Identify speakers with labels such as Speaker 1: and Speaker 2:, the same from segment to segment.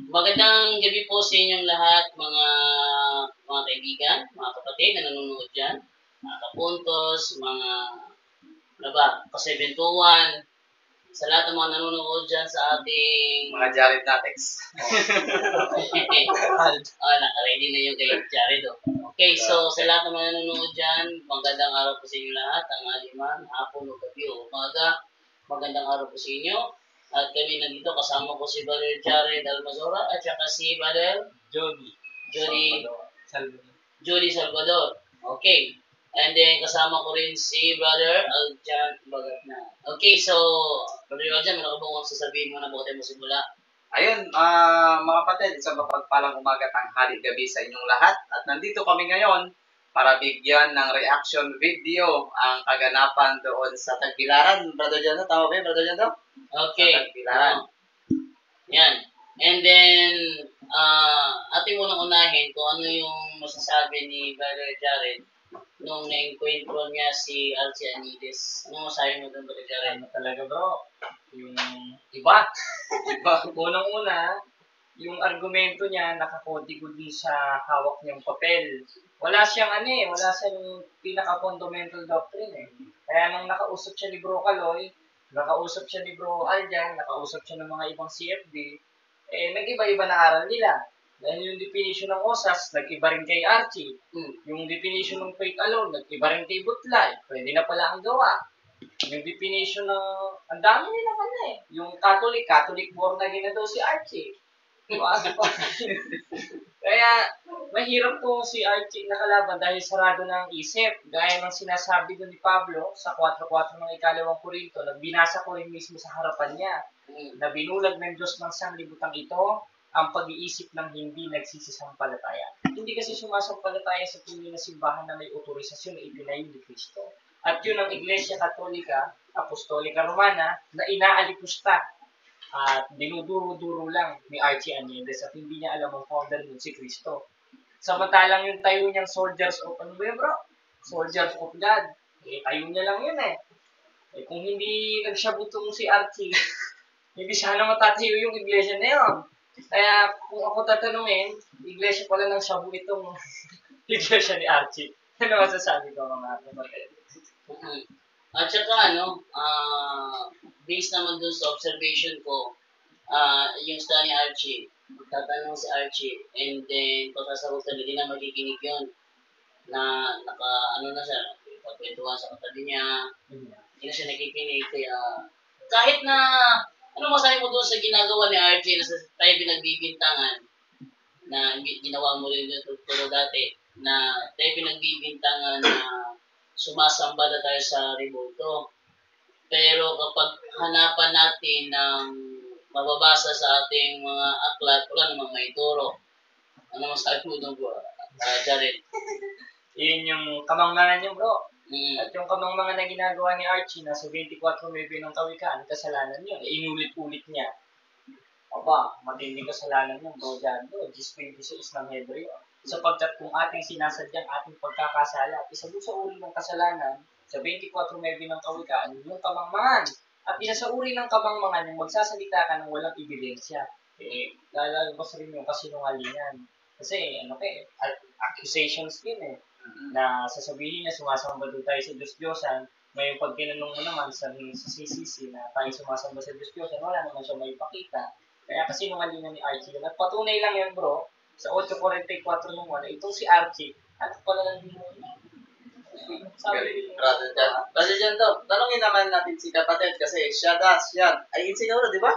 Speaker 1: Magandang gabi po sa inyong lahat, mga kaibigan, mga kapatid na nanonood dyan, mga kapuntos, mga ano ba, kasebentuan, sa lahat ng mga nanonood dyan sa ating
Speaker 2: Mga Jared Natex.
Speaker 1: naka-ready na yung kay Jared. Okay, so sa lahat ng mga nanonood dyan, magandang araw po sa inyo lahat, ang aliman, hapon o gabi o umaga, magandang araw po sa inyo. At kami nandito, kasama ko si Brother Jared Almazora at saka si Brother Jody Salvador. Okay. And then kasama ko rin si Brother Aljan Bagatna. Okay, so Brother Aljan, meron ka ba kung sasabihin mo na bago tayo magsimula?
Speaker 2: Ayun, mga kapatid, isang mapagpalang umaga, tanghali, gabi sa inyong lahat. At nandito kami ngayon para bigyan ng reaction video ang kaganapan doon sa Tagbilaran. Brother Jando, tama ba yun, Brother Jando?
Speaker 1: Okay.
Speaker 2: Sa Tagbilaran.
Speaker 1: Yan. And then, ating unang unahin kung ano yung masasabi ni Brother Jared nung na-encuentro niya si Alci Anides. Ano masasabi mo doon, Brother Jared?
Speaker 3: Ano talaga bro? Yung iba. Unang-una, yung argumento niya nakakodigod din sa hawak niyang papel. Wala siyang wala siyang pinaka-fundamental doctrine eh. Kaya nung nakausap siya ni Bro Kaloy, nakausap siya ni Bro Aljan, nakausap siya ng mga ibang CFD, nag-iba-iba na aral nila. Dahil yung definition ng OSAS, nag-iba rin kay Archie. Yung definition ng faith alone, nag-iba rin kay Butlay. Pwede na pala ang gawa. Yung definition ng, ang dami nila yung Catholic born again na daw si Archie. Kaya, mahirap po si Archie nakalaban dahil sarado na ang isip. Gaya ng sinasabi doon ni Pablo sa 4:4 ng ikalawang Korinto, nagbinasa ko rin mismo sa harapan niya, na binulag ng Diyos ng sanglibutang ito ang pag-iisip ng hindi nagsisisampalataya. Hindi kasi sumasampalataya sa tunay na simbahan na may otorisasyon na itinayo ni Kristo. At yun ang Iglesia Katolika, Apostolika Romana, na inaalipusta at dinuduro-duro lang ni Archie Anides at hindi niya alam ang founder nun si Kristo. Samantalang yung tayo niyang Soldiers of, Soldiers of God, tayo niya lang yun eh. Kung hindi nagsabutong si Archie, hindi sana matatayo yung iglesia na yun. Kaya kung ako tatanungin, iglesia pala ng shabu itong iglesia ni Archie. Ano masasabi ko mga kapatid?
Speaker 1: At saka based naman dun sa observation ko, yung style ni Archie, magtatanong si Archie, and then pagkasagutan, hindi na makikinig yun, na na siya, pagkwentuhan sa katabi niya, hindi na siya nakikinig, kaya kahit na, ano masabi mo doon sa ginagawa ni Archie na tayo pinagbibintangan, na ginawa mo rin yung tuturo dati, na tayo pinagbibintangan na sumasamba na tayo sa rebulto. Pero kapag hanapan natin ng mababasa sa ating mga aklat, wala namang maituro. Ano masabi mo doon, bro? Jared?
Speaker 3: Yun yung kamangmangan niyo, bro. At yung kamangmangan na ginagawa ni Archie na sa 24 Nueve ng Kawikaan, kasalanan yun. Inulit-ulit niya. Aba, matinding kasalanan yun, bro, dyan. 10:26 ng Hebreo. Sapagkat kung ating sinasadyang ating pagkakasala, isa doon sa uri ng kasalanan, sa 24 Nueve ng Kawikaan, yung kamangmangan. At isa sa uri ng kamangmangan, yung magsasalita ka ng walang ebidensya. Lalabas rin yung kasinungalingan. Kasi, accusations din na sasabihin niya, sumasamba doon tayo sa Diyos-Diyosan. Ngayon, pag tinanong mo naman sa CCC na tayo sumasamba sa Diyos-Diyosan, wala naman siya may pakita. Kaya kasi nungalingan ni Archie. At patunay lang yan, bro, sa 8:44 ng wala, itong si Archie, ano pala lang din mo?
Speaker 2: Brother Jando, tanongin naman natin si kapatid kasi siya, INC ka ulo, di ba?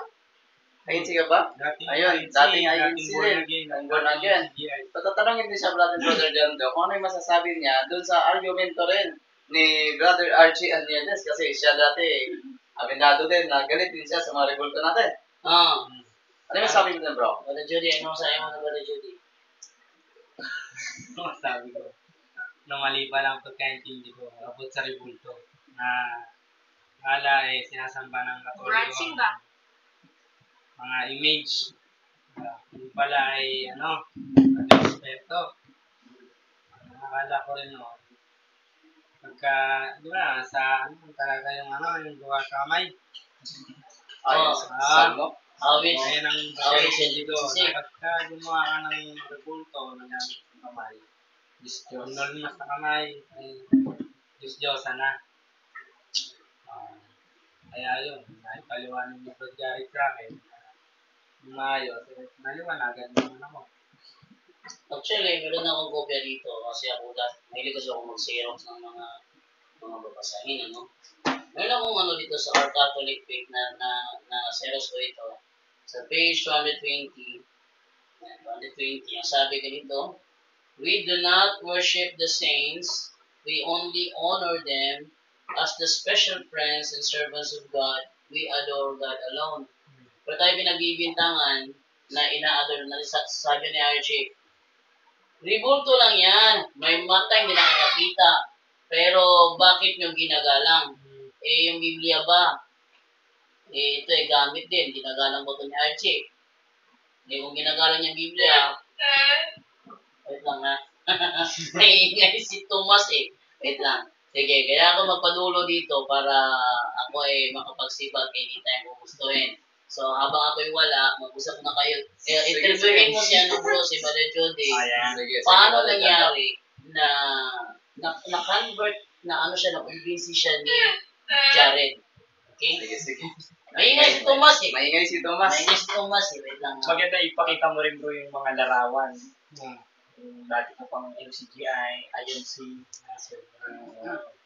Speaker 2: INC ka ba? Ayun, dating INC din, born again. Tatanungin din siya, Brother Jando, kung ano yung masasabi niya doon sa argumento rin ni Brother Archie Anides kasi siya dati, aminado din, na galit din siya sa mga revolta natin. Ano yung sabi mo din, bro?
Speaker 1: Brother Judy, ano masabi mo na, Brother Judy?
Speaker 3: Ano masabi ko? Nung mali pa lang pagkaintindi ko, abot sa rebulto, na kala sinasamba ng Katoliko mga image. Yung pala ay respeto. Nakakala ko rin pagka, di ba, sa talaga yung yung gawa sa kamay.
Speaker 2: Salmo?
Speaker 1: Awit.
Speaker 4: Ayan ang
Speaker 1: Awit
Speaker 4: siyempre dito.
Speaker 1: 26.
Speaker 4: Pagka gumawa ka ng rebulto, nagamit ng kamay. Diyos Diyos. Nung nasa kamay, Diyos Diyosa na. Kaya yun, paliwanag ni Brad Garrett sa akin. Maayos. Naliwanagan naman ako.
Speaker 1: Actually, meron akong kopya dito kasi ako mahilig kasi ako mag-xerox ng mga babasahin, ano? Meron akong ano dito sa Our Catholic Faith na xerox ko ito. Sa page 220, 220, ang sabi ko dito, we do not worship the saints, we only honor them as the special friends and servants of God, we adore God alone. Pero tayo pinagbibintangan na ina-adore na sabi ni Archie, ribulto lang yan, may mata hindi nakakakita, pero bakit nyo ginagalang? Eh, yung Biblia ba? Eh, ito gamit din, ginagalang mo ito ni Archie. Eh, kung ginagalang niya Biblia, wait lang ha. Naingay si Thomas eh. Wait lang. Sige, kaya ako magpadulo dito para ako ay makapagsibag anytime kung gustuhin. So, habang ako'y wala, mag-usap na kayo. Kaya interviewin mo siya bro, si Brother Jody. Paano nangyari na convert na ano siya, na-convince siya ni Jared? Okay?
Speaker 2: Sige.
Speaker 1: Maingay si Thomas eh.
Speaker 2: Maingay si Thomas.
Speaker 1: Wait lang.
Speaker 3: Maganda ipakita mo rin bro yung mga larawan. Dati ka pang MCGI, INC,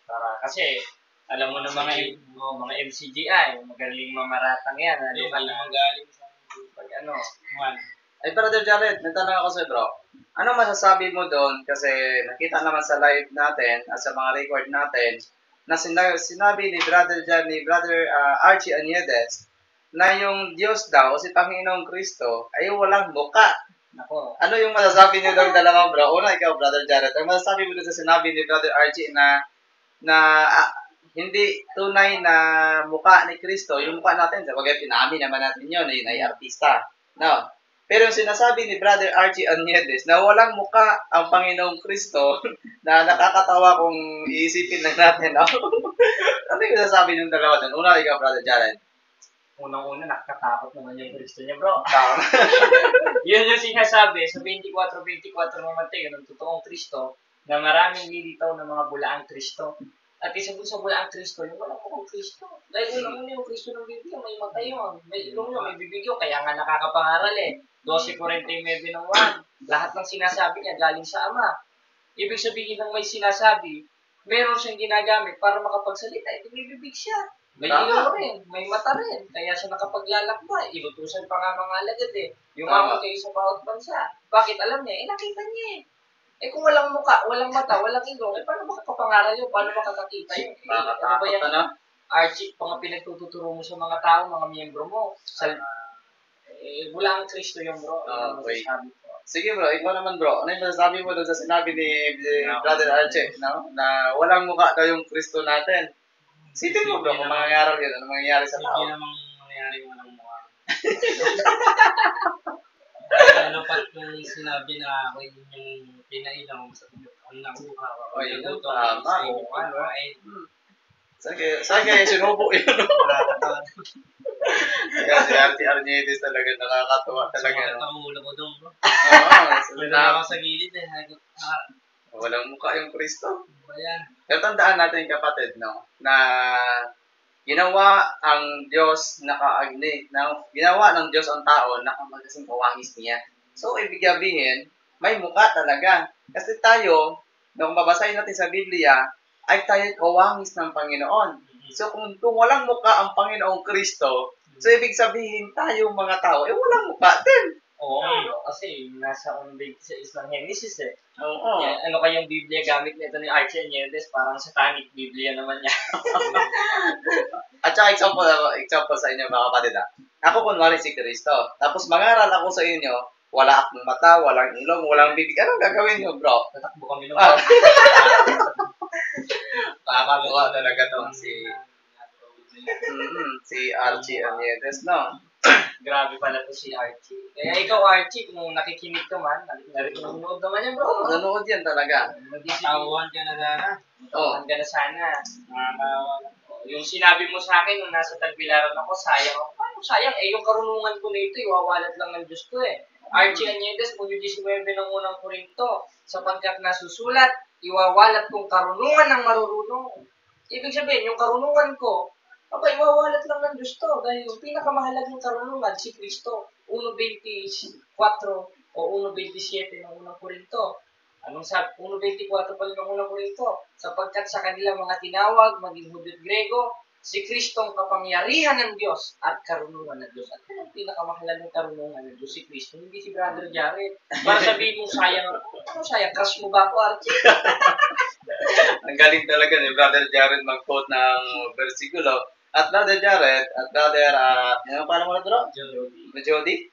Speaker 3: para kasi alam mo na mga MCGI, magaling mamaratang yan. Ano ka na magaling sa pag ano.
Speaker 2: Ay, Brother Jared, may tanong ako sa'yo, bro. Ano masasabi mo doon? Kasi nakita naman sa live natin at sa mga record natin na sinabi ni Brother Archie Aniedes na yung Diyos daw, si Panginoong Kristo, ay walang muka.
Speaker 3: Nako.
Speaker 2: Ano yung masasabi niyo doon dalawa, bro? Una, ikaw, Brother Jared. Ang masasabi mo doon sa sinabi ni Brother Archie na hindi tunay na mukha ni Kristo, yung mukha natin, sabagay pinaamin naman natin yun, yun ay artista. No? Pero yung sinasabi ni Brother Archie Aniedes na walang mukha ang Panginoong Kristo na nakakatawa kung iisipin lang natin. No? Ano yung masasabi ng dalawa doon? Una, ikaw, Brother Jared.
Speaker 3: Unang-una, nakakatakot naman yung Kristo niya, bro. Yun yung sinasabi sa 24:24 ng Mateo, ng totoong Kristo, na maraming lilitaw ng mga bulaang Kristo. At isa doon sa bulaang Kristo, yung walang pong Kristo. Dahil unang-una yung Kristo ng Biblia, may mata yun, may ilong yun, may bibig yun, kaya nga nakakapangaral eh. 12:49 ng 1. Lahat ng sinasabi niya galing sa Ama. Ibig sabihin ng may sinasabi, meron siyang ginagamit para makapagsalita, ito may bibig siya. May ilaw rin, may mata rin, kaya siya nakapaglalakbay. Inutusan pa nga mga alagad eh. Yumaman kayo sa bawat bansa. Bakit alam niya? Eh, nakita niya eh. Eh, kung walang muka, walang mata, walang ilong, eh, paano makakapangaral yun? Paano makakakita yun? Eh, ano ba yan? Archie, mga pinagtuturo mo sa mga tao, mga miyembro mo. Wala ang Kristo yung bro.
Speaker 2: Okay. Sige bro, ikaw naman bro. Ano yung masasabi mo doon sa sinabi ni Brother Archie, no? Na walang mukha daw yung Kristo natin? Sipin mo bro, kung mangyayari yun, ano mangyayari sa tao?
Speaker 4: Hindi namang mangyayari walang mukha. Ano pa yung sinabi na ako yung pinailaw sa ang nakuha ko.
Speaker 2: O yun, tama. Saan kaya sinubo yun? Kaya si Archie Aniedes talaga nakakatawa talaga.
Speaker 4: Sumakit ang ulo ko doon bro.
Speaker 2: Oo.
Speaker 4: Wala ako sa gilid eh.
Speaker 2: Walang mukha yung Kristo.
Speaker 4: Ayan.
Speaker 2: Pero tandaan natin kapatid, no? Na ginawa ang Diyos ginawa ng Diyos ang tao na kamagkasing kawangis niya. So, ibig sabihin, may mukha talaga. Kasi tayo, nung mabasahin natin sa Biblia, ay tayo kawangis ng Panginoon. So, kung walang mukha ang Panginoong Kristo, so ibig sabihin tayo mga tao, walang mukha din.
Speaker 3: Oo, kasi nasa unbig sa isang Genesis eh.
Speaker 2: Oo.
Speaker 3: Yan, ano kayong Biblia gamit nito ni Archie Aniedes? Parang satanic Biblia naman niya.
Speaker 2: At saka example sa inyo mga kapatid. Ako kunwari si Kristo. Tapos mangaral ako sa inyo, wala akong mata, walang ilong, walang bibig. Anong gagawin nyo, bro?
Speaker 3: Tatakbo kami ng
Speaker 2: Nakakagawa talaga to si Archie Aniedes, no?
Speaker 3: Grabe pala to si Archie. Kaya ikaw, Archie, kung nakikinig ka man, nanonood naman yan, bro.
Speaker 2: Nanonood yan talaga.
Speaker 4: Tawahan ka na sana.
Speaker 3: Tawahan ka na sana. Yung sinabi mo sa akin nung nasa Tagbilaran ako, sayang ako. Paano sayang? Eh, yung karunungan ko na ito, iwawalat lang ng Diyos ko eh. Archie Añedes, Punyo 19 ng unang Korinto, sapagkat nasusulat, iwawalat kong karunungan ng marurunong. Ibig sabihin, yung karunungan ko, iwawalat lang ng Diyos to. Dahil yung pinakamahalagang karunungan, si Kristo, 1.24 o 1.27 ng unang Korinto. Anong sabi? 1.24 pa rin ng unang Korinto. Sapagkat sa kanilang mga tinawag, maging Hudyo at Grego, si Kristo ang kapangyarihan ng Diyos at karunungan ng Diyos. At yun ang pinakamahalagang karunungan ng Diyos, si Kristo, hindi si Brother Jared. Para sabihin mo, sayang, ano sayang, crush mo ba ako, Archie?
Speaker 2: Ang galing talaga ni Brother Jared mag-quote ng versikulo. At Brother Jared, at Brother, ano pala mo na bro? Jody?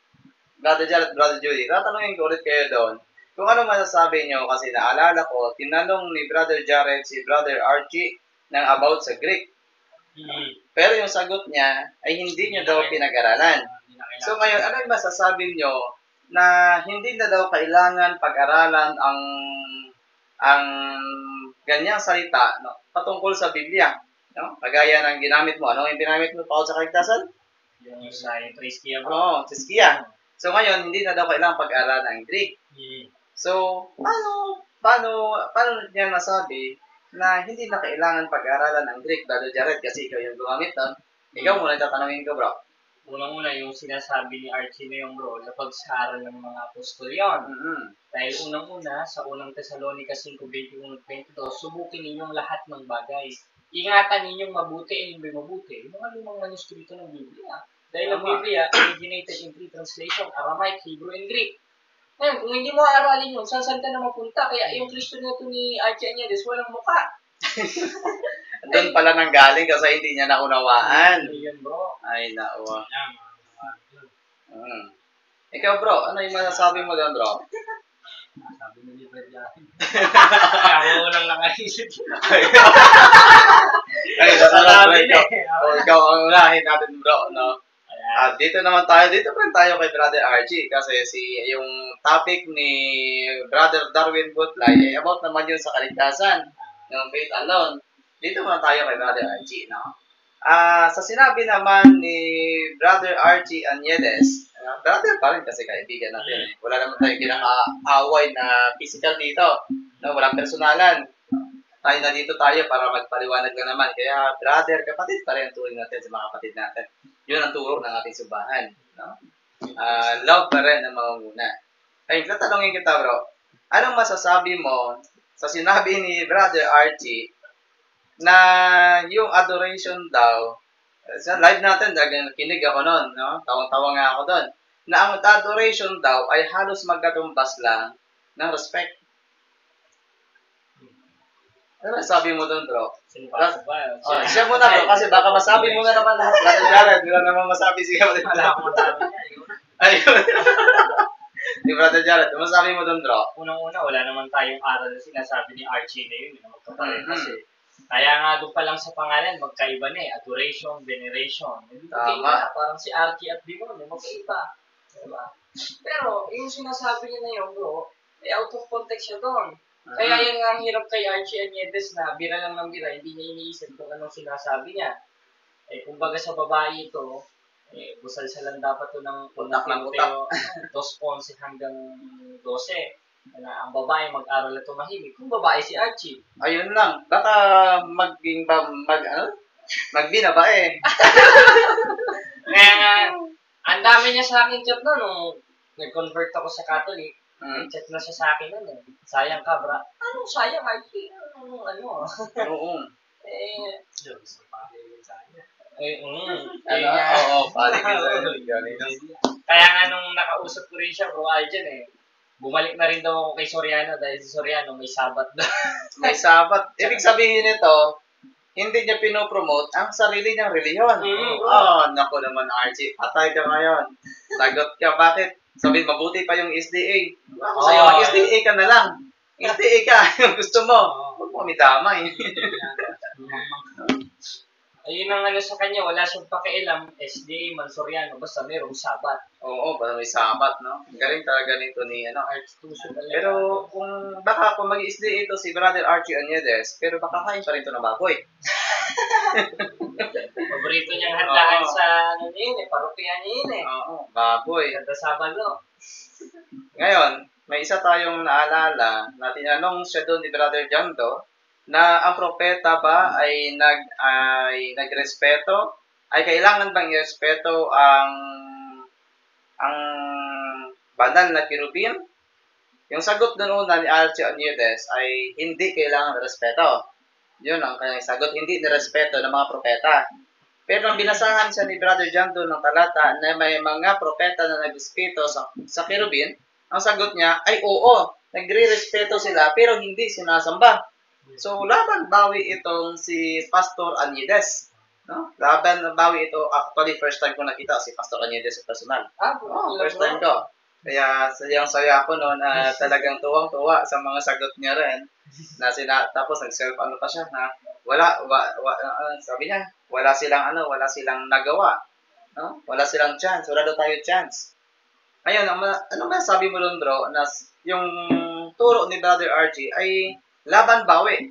Speaker 2: Brother Jared, Brother Jody, tatanungin ko ulit kayo doon. Kung ano masasabi nyo, kasi naalala ko, tinanong ni Brother Jared si Brother Archie ng about sa Greek. Pero yung sagot niya ay hindi niya daw pinag-aralan. So ngayon, ano yung masasabi nyo na hindi na daw kailangan pag-aralan ang ganyang salita, no, patungkol sa Biblia, no? Kagaya ng ginamit mo. Ano yung ginamit mo pa sa kaligtasan?
Speaker 3: Yung sa Triskia, bro.
Speaker 2: Oo, Triskia. So ngayon, hindi na daw kailangan pag-aralan ang Greek. So, paano niya nasabi na hindi na kailangan pag-aralan ang Greek, Brother Jared, kasi ikaw yung gumamit doon? Ikaw muna tatanungin ko, bro.
Speaker 3: Unang-una, yung sinasabi ni Archie na yung bro, na pagsaaral ng mga apostol yun. Dahil unang-una, sa unang Thessalonica 5:21-22, subukin ninyong lahat ng bagay. Ingatan ninyong mabuti, hindi mabuti, yung mga lumang manuskrito ng Biblia. Dahil ang Biblia, originated in three translation, Aramaic, Hebrew, and Greek. Ngayon, kung hindi mo aaralin yun, saan ka na mapunta? Kaya yung Kristo na ito ni Archie Añedes, walang mukha.
Speaker 2: Doon pala nang galing kasi hindi niya naunawaan.
Speaker 3: Yun, bro.
Speaker 2: Ay, naawa. Ikaw, bro, ano yung masasabi mo doon, bro?
Speaker 4: Sabi ni Brother Jared.
Speaker 3: Ako unang nakaisip.
Speaker 2: Ay, nasasabi ikaw. Ikaw ang unahin natin, bro, no? Dito naman tayo, dito pa rin tayo kay Brother Archie kasi yung topic ni Brother Darwin Butlay ay about naman yun sa kaligtasan ng faith alone. Dito naman tayo kay Brother Archie, no? Sa sinabi naman ni Brother Archie Añedes, brother pa rin kasi kaibigan natin. Wala naman tayong kinaka-away na physical dito. No? Walang personalan. Tayo na dito tayo para magpaliwanag na naman. Kaya brother, kapatid pa rin ang turing natin sa mga kapatid natin. Yun ang turo ng ating simbahan. No? Love pa rin ang mamamuna. Ay, tatanungin kita, bro. Anong masasabi mo sa sinabi ni Brother Archie na yung adoration daw, sa live natin, kinig ako noon, no? Tawang-tawa nga ako doon, na ang adoration daw ay halos magkatumbas lang ng respect. Ano sabi mo doon, bro? Siya muna, bro, kasi baka masabi mo na naman lahat. Brother Jared, wala naman masabi siya.
Speaker 3: Wala akong masabi niya.
Speaker 2: Ni Brother Jared, masabi mo doon, bro?
Speaker 3: Unang-una, wala naman tayong aral na sinasabi ni Archie na yun, na magkaparin kasi. Kaya nga doon pa lang sa pangalan, magkaiba na eh. Adoration, veneration. Magkaiba. Parang si Archie at Dimon, magkaiba. Diba? Pero, yung sinasabi niya na yun, bro, out of context siya doon. Kaya yung ang hirap kay Archie Añedes na bira lang ng bira, hindi niya iniisip kung anong sinasabi niya. Eh, kumbaga sa babae ito, busal-salan dapat ito ng
Speaker 2: utak ng utak.
Speaker 3: 2:11 hanggang 12. Na ang babae mag-aral at tumahimik. Kung babae si Archie.
Speaker 2: Ayun lang. Baka magbinabae.
Speaker 3: Kaya nga, ang dami niya sa akin chat nung nag-convert ako sa Catholic. Chat na siya sa akin nun eh. Sayang ka, bra. Anong sayang, Archie? Ano?
Speaker 2: Oo.
Speaker 4: Sa pagiging sa kanya.
Speaker 3: Kaya nga nung nakausap ko rin siya, bro, Arjan eh. Bumalik na rin daw ako kay Soriano dahil si Soriano may sabat daw.
Speaker 2: May sabat. Ibig sabihin nito, hindi niya pinopromote ang sarili niyang reliyon. Naku naman, Archie. Patay ka ngayon. Sagot ka, bakit? Sabihin, mabuti pa yung SDA. Sa'yo, SDA ka na lang. SDA ka, yung gusto mo. Huwag mo mitama eh.
Speaker 3: Ayun ang sa kanya, wala siyang pakialam, SDA, Mansoriano, basta mayroong sabat.
Speaker 2: Oo, basta may sabat, no? Galing talaga nito ni, Pero kung mag-SDA ito si Brother Archie Añedes, pero baka kain pa rin ito ng baboy.
Speaker 3: Paborito niyang handaan
Speaker 2: Oo.
Speaker 3: sa ano niya yun parokya niya yun
Speaker 2: Oo, baboy.
Speaker 3: Kada Sabado.
Speaker 2: Ngayon, may isa tayong naalala na tinanong siya doon ni Brother Jando na ang propeta ba ay nagrespeto? Ay kailangan bang irespeto ang banal na kirubin? Yung sagot doon una ni Archie Onides ay hindi kailangan respeto. Yun ang kanyang sagot, hindi nirespeto ng mga propeta. Pero nang binasahan siya ni Brother John doon ng talata na may mga propeta na nag-respeto sa kerubin, ang sagot niya ay oo, nagre-respeto sila pero hindi sinasamba. So, laban bawi itong si Pastor Anides. No? Laban bawi ito, actually first time ko nakita si Pastor Anides sa personal. First time ko. Kaya sayang-saya ako noon na talagang tuwang-tuwa sa mga sagot niya rin. Tapos nag-self ano pa siya na sabi niya, wala silang nagawa. No? Wala silang chance, wala daw tayo chance. Ayun, ano masasabi mo doon bro, na yung turo ni Brother RG ay laban bawi.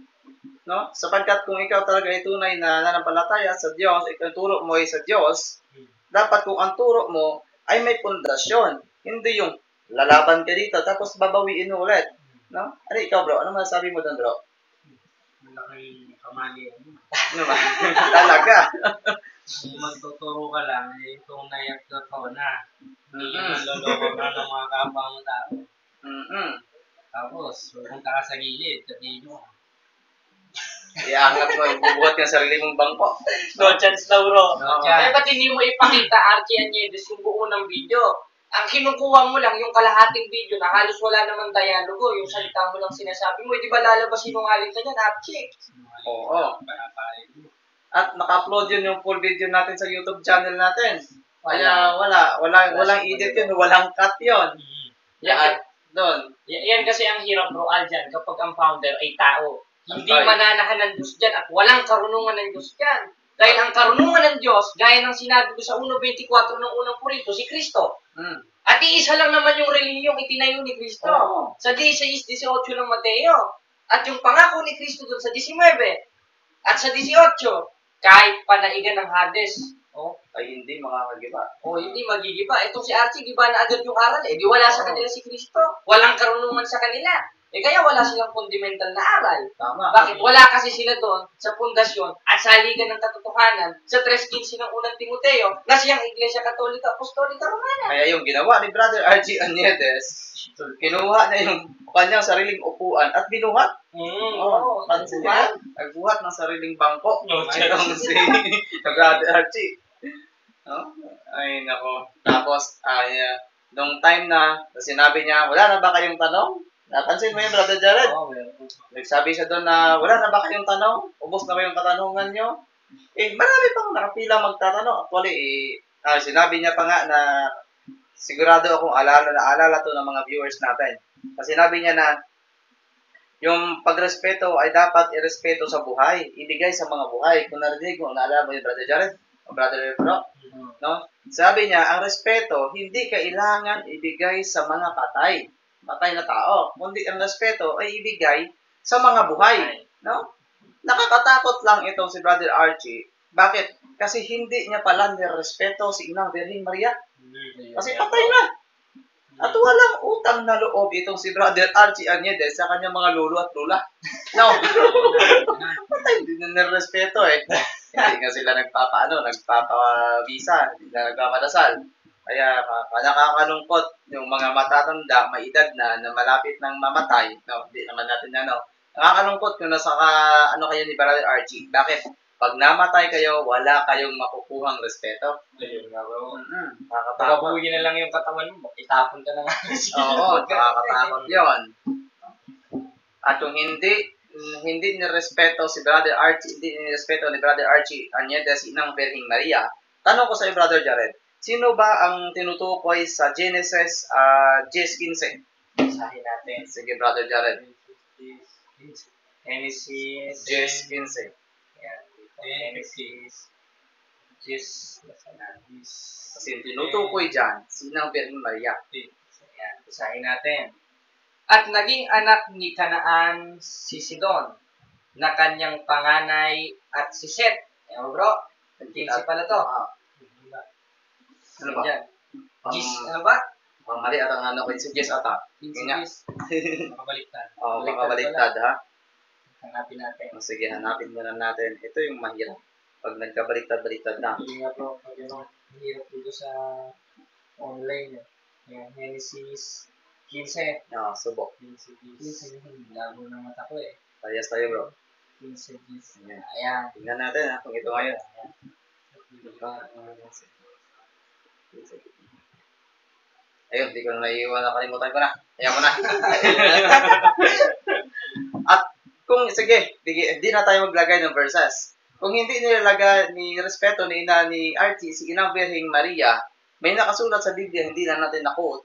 Speaker 2: No? Sapagkat kung ikaw talaga ay tunay na nanampalataya sa Diyos, ikaw turo mo ay sa Diyos, dapat kung ang turo mo ay may pundasyon. Hindi yung lalaban ka dito, tapos babawiin mo ulit. No? Ano ikaw bro? Ano masasabi mo doon bro?
Speaker 4: Malaking kamali.
Speaker 2: Ano ba? Talaga.
Speaker 4: Kung magtuturo ka lang, tunay at totoo na. Hindi naloloko ka ng mga kapwa mo tao. Tapos, pupunta ka sa gilid, katino.
Speaker 2: Iangat mo, bubuhat ka sa sarili mong bangko.
Speaker 3: No chance daw, bro.
Speaker 4: No chance.
Speaker 3: Ba't hindi mo ipakita, Archie Aniedes, yung buo ng video? Ang kinukuha mo lang, yung kalahating video na halos wala naman dialogo, yung salita mo lang sinasabi mo, di ba lalabas sinungaling ka dyan, Archie?
Speaker 2: Oo. At naka-upload yun yung full video natin sa YouTube channel natin. Kaya walang edit yun, walang cut yun.
Speaker 3: Yan,
Speaker 2: Doon.
Speaker 3: yan kasi ang hirap, bro, Aljan, kapag ang founder ay tao. Hindi
Speaker 2: Ay.
Speaker 3: mananahan ng Diyos dyan at walang karunungan ng Diyos dyan. Dahil ang karunungan ng Diyos, gaya ng sinabi ko sa 1.24 ng unang Korinto, si Kristo. At iisa lang naman yung reliyong itinayo ni Kristo.
Speaker 2: Oo.
Speaker 3: Sa 16-18 ng Mateo. At yung pangako ni Kristo doon sa 19 at sa 18, kahit panaigan ng Hades,
Speaker 2: Ay hindi makakagiba.
Speaker 3: hindi magigiba. Itong si Archie, giba na agad yung aral. Di wala sa kanila si Kristo. Walang karunungan sa kanila. Kaya wala silang fundamental na aral.
Speaker 2: Tama.
Speaker 3: Bakit? Wala kasi sila doon sa pundasyon at sa ligan ng katotohanan sa 3.15 ng unang Timoteo na siyang Iglesia Katolika, Apostolika, Romana.
Speaker 2: Kaya yung ginawa ni Brother RG Aniedes, kinuha niya yung kanyang sariling upuan at binuhat. Pansin niya, nagbuhat ng sariling bangko. Mayroong si Brother RG. Ay, nako. Tapos, nung time na sinabi niya, wala na ba kayong tanong? Napansin mo yun, Brother Jared? Nagsabi siya doon na, wala na ba kayong tanong? Ubos na ba yung katanungan nyo? Marami pang nakapila magtatanong. Actually, sinabi niya pa nga na sigurado akong alala to ng mga viewers natin. Kasi sinabi niya na yung pagrespeto ay dapat irespeto sa buhay, ibigay sa mga buhay. Kung narinig mo, naalala mo yung Brother Jared? O Brother Bro? No? Sabi niya, ang respeto hindi kailangan ibigay sa mga patay na tao. Kundi ang respeto ay ibigay sa mga buhay. No? Nakakatakot lang itong si Brother Archie. Bakit? Kasi hindi niya pala nirespeto si Inang Virgen Maria. Kasi patay na. At walang utang na loob itong si Brother Archie Aniedes sa kanyang mga lolo at lula. No? Patay, hindi na nirespeto Hindi nga sila nagpapavisa, hindi na nagpapadasal. Kaya nakakalungkot yung mga matatanda, may edad na malapit nang mamatay. No, hindi naman natin nakakalungkot kung nasa kayo ni Brother Archie. Bakit? Pag namatay kayo, wala kayong makukuhang respeto.
Speaker 3: Ayun nga, bro.
Speaker 2: Nakakatakot.
Speaker 3: Pagabuhin na lang yung katawan mo, itapon ka na nga.
Speaker 2: Oo, nakakatakot yun. At kung hindi nirespeto si Brother Archie, hindi nirespeto ni Brother Archie Aniedes, Inang Virgen Maria, tanong ko sa iyo, Brother Jared, sino ba ang tinutukoy sa Genesis 10:15?
Speaker 3: Basahin natin.
Speaker 2: Sige, Brother Jared.
Speaker 3: Genesis
Speaker 2: 10:15.
Speaker 3: Genesis.
Speaker 2: Kasi yung tinutukoy dyan, sinang Virgen Maria.
Speaker 3: Ayan, basahin natin. At naging anak ni Kanaan si Sidon, na kanyang panganay at si Seth. Ewan bro, 15 pala to.
Speaker 2: Ano ba?
Speaker 3: Yan. Ano ba?
Speaker 2: Mali at ang ano ko si Jess ata.
Speaker 3: 15
Speaker 2: Nga.
Speaker 4: Makabaliktad.
Speaker 2: Oh, makabaliktad ha.
Speaker 3: Hanapin natin.
Speaker 2: Sige, hanapin muna natin. Ito yung mahirap. Pag nagkabaliktad-baliktad na.
Speaker 3: Hindi nga bro, pag yun, hirap dito sa online. Yan, Genesis 15.
Speaker 2: Subok.
Speaker 3: 15. Labo ng mata ko eh.
Speaker 2: Parehas tayo bro.
Speaker 3: 15.
Speaker 2: Ayan.
Speaker 3: Ayan.
Speaker 2: Tingnan natin ha, kung ito ngayon. Ayun, di ko na naiiwan, nakalimutan ko na. Ayan ko na. At kung, sige, di na tayo maglagay ng verses. Kung hindi nilalagay ni respeto ni ina ni Archie, si Inang Birheng Maria, may nakasulat sa Biblia, hindi na natin na-quote,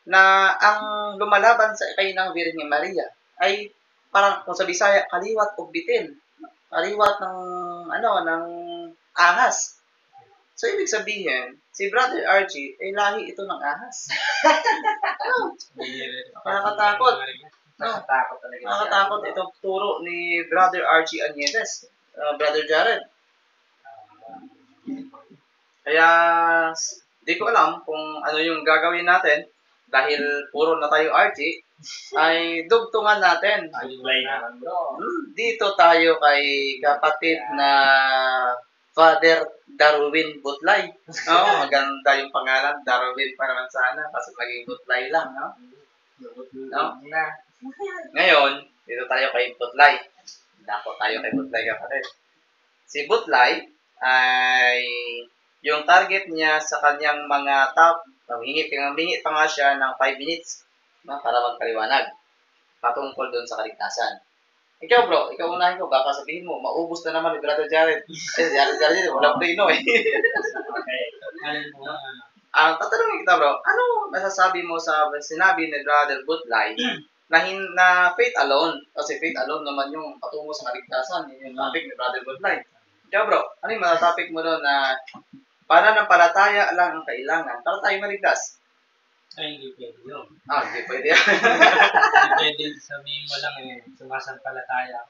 Speaker 2: na ang lumalaban sa kay Inang Birheng Maria ay parang kung sa Bisaya, kaliwat o bitin. Kaliwat ng, ng ahas. So, ibig sabihin, si Brother Archie, ay lahi ito ng ahas. Nakakatakot.
Speaker 3: Nakatakot talaga.
Speaker 2: Nakakatakot itong turo ni Brother Archie Aniedes. Brother Jared. Kaya, di ko alam kung ano yung gagawin natin. Dahil puro na tayo Archie, ay dugtungan natin.
Speaker 3: Play naman bro.
Speaker 2: Dito tayo kay kapatid na Father Darwin Butlay. Maganda yung pangalan. Darwin pa naman sana. Kasi maging Butlay lang, no? Ngayon, dito tayo kay Butlay. Dako tayo kay Butlay, kapatid. Si Butlay ay yung target niya sa kanyang mga top, humingi pa nga siya ng 5 minutes para magpaliwanag patungkol doon sa kaligtasan. Ikaw bro, ikaw unahin ko, baka sabihin mo, maubos na naman ni Brother Jared. Jared, walang prino eh. Tatanungin kita bro, ano masasabi mo sa sinabi ni Brother Butlay na faith alone? Kasi faith alone naman yung patungo sa kaligtasan, yun yung topic ni Brother Butlay. Ikaw bro, ano yung topic mo doon na pananampalataya lang ang kailangan para tayo maligtas?
Speaker 4: Ay, hindi pwede yun.
Speaker 2: Hindi pwede yan.
Speaker 4: Hindi pwede sabihin mo lang sumasampalataya.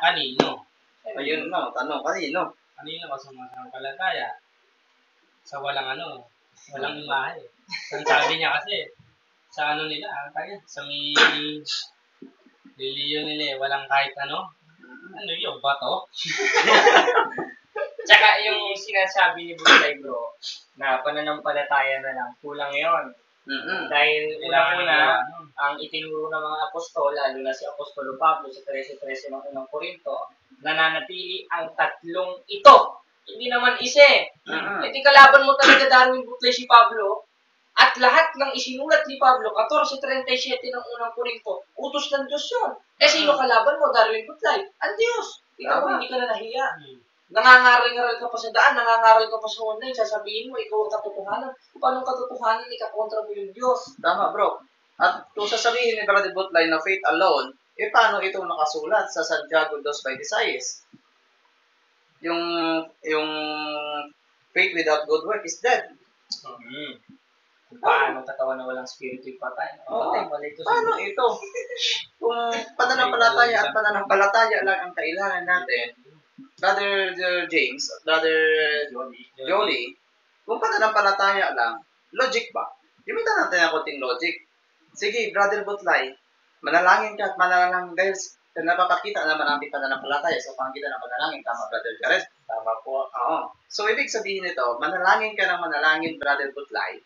Speaker 4: Kanino?
Speaker 2: Ayun na, tanong, kanino?
Speaker 4: Kanino ka sumasampalataya? Sa walang walang imahe. Ang sabi niya kasi, sa nila, sa may reliyon nila walang kahit ano yung bato?
Speaker 3: Tsaka yung sinasabi ni Butlay bro, na pananampalataya na lang, kulang yon. Dahil una-una, ang itinuro ng mga apostol, lalo na si Apostolo Pablo sa 13:13 ng unang Korinto, nananatili ang tatlong ito. Hindi naman isa eh. Hindi kalaban mo talaga Darwin Butlay si Pablo. At lahat ng isinulat ni Pablo, 14:37 ng unang Korinto, utos ng Diyos yun. Sino kalaban mo, Darwin Butlay? Ang Diyos. Ikaw mo, hindi ka na nahiya. Nangangaral-ngaral ka pa sa daan, nangangaral ka pa sa online, sasabihin mo, ikaw ang katotohanan. Paano katotohanan, ikakontra mo yung Diyos?
Speaker 2: Tama bro. At kung sasabihin ni Brother Butlay na faith alone, paano ito nakasulat sa Santiago 2:26? Yung faith without good work is dead.
Speaker 3: Paano katawan na walang spirito yung patay?
Speaker 2: Paano ito? Kung pananampalataya at pananampalataya lang ang kailangan natin, Brother James at Brother Jody, kung pananampalataya lang, logic ba? Gamitan natin ang konting logic. Sige, Brother Butlay, manalangin ka at manalangin dahil napapakita na maraming pananampalataya sa panggitan ng manalangin. Tama, Brother Jared?
Speaker 3: Tama po.
Speaker 2: Oo. So, ibig sabihin nito, manalangin ka ng manalangin, Brother Butlay,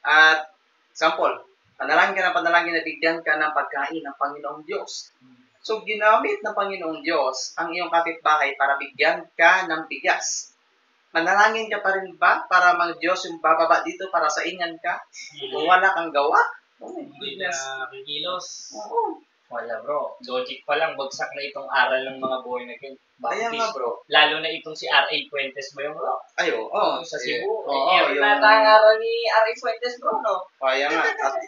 Speaker 2: at, example, panalangin ka ng panalangin na bigyan ka ng pagkain ng Panginoong Diyos. So, ginamit ng Panginoong Diyos ang iyong kapitbahay para bigyan ka ng bigas. Manalangin ka pa rin ba para mga Diyos yung bababa dito para sa inyan ka? Kung wala kang gawa? Oh my
Speaker 4: Hindi
Speaker 2: goodness.
Speaker 4: na kikilos.
Speaker 2: Oo.
Speaker 3: Wala bro. Logic pa lang, bagsak na itong aral ng mga boy na kin.
Speaker 2: Kaya nga bro.
Speaker 3: Lalo na itong si R.A. Fuentes ba yung bro?
Speaker 2: Ayo,
Speaker 3: Sa Cebu.
Speaker 2: Oo,
Speaker 3: Yung aral ni R.A. Fuentes bro, no?
Speaker 2: Kaya nga. At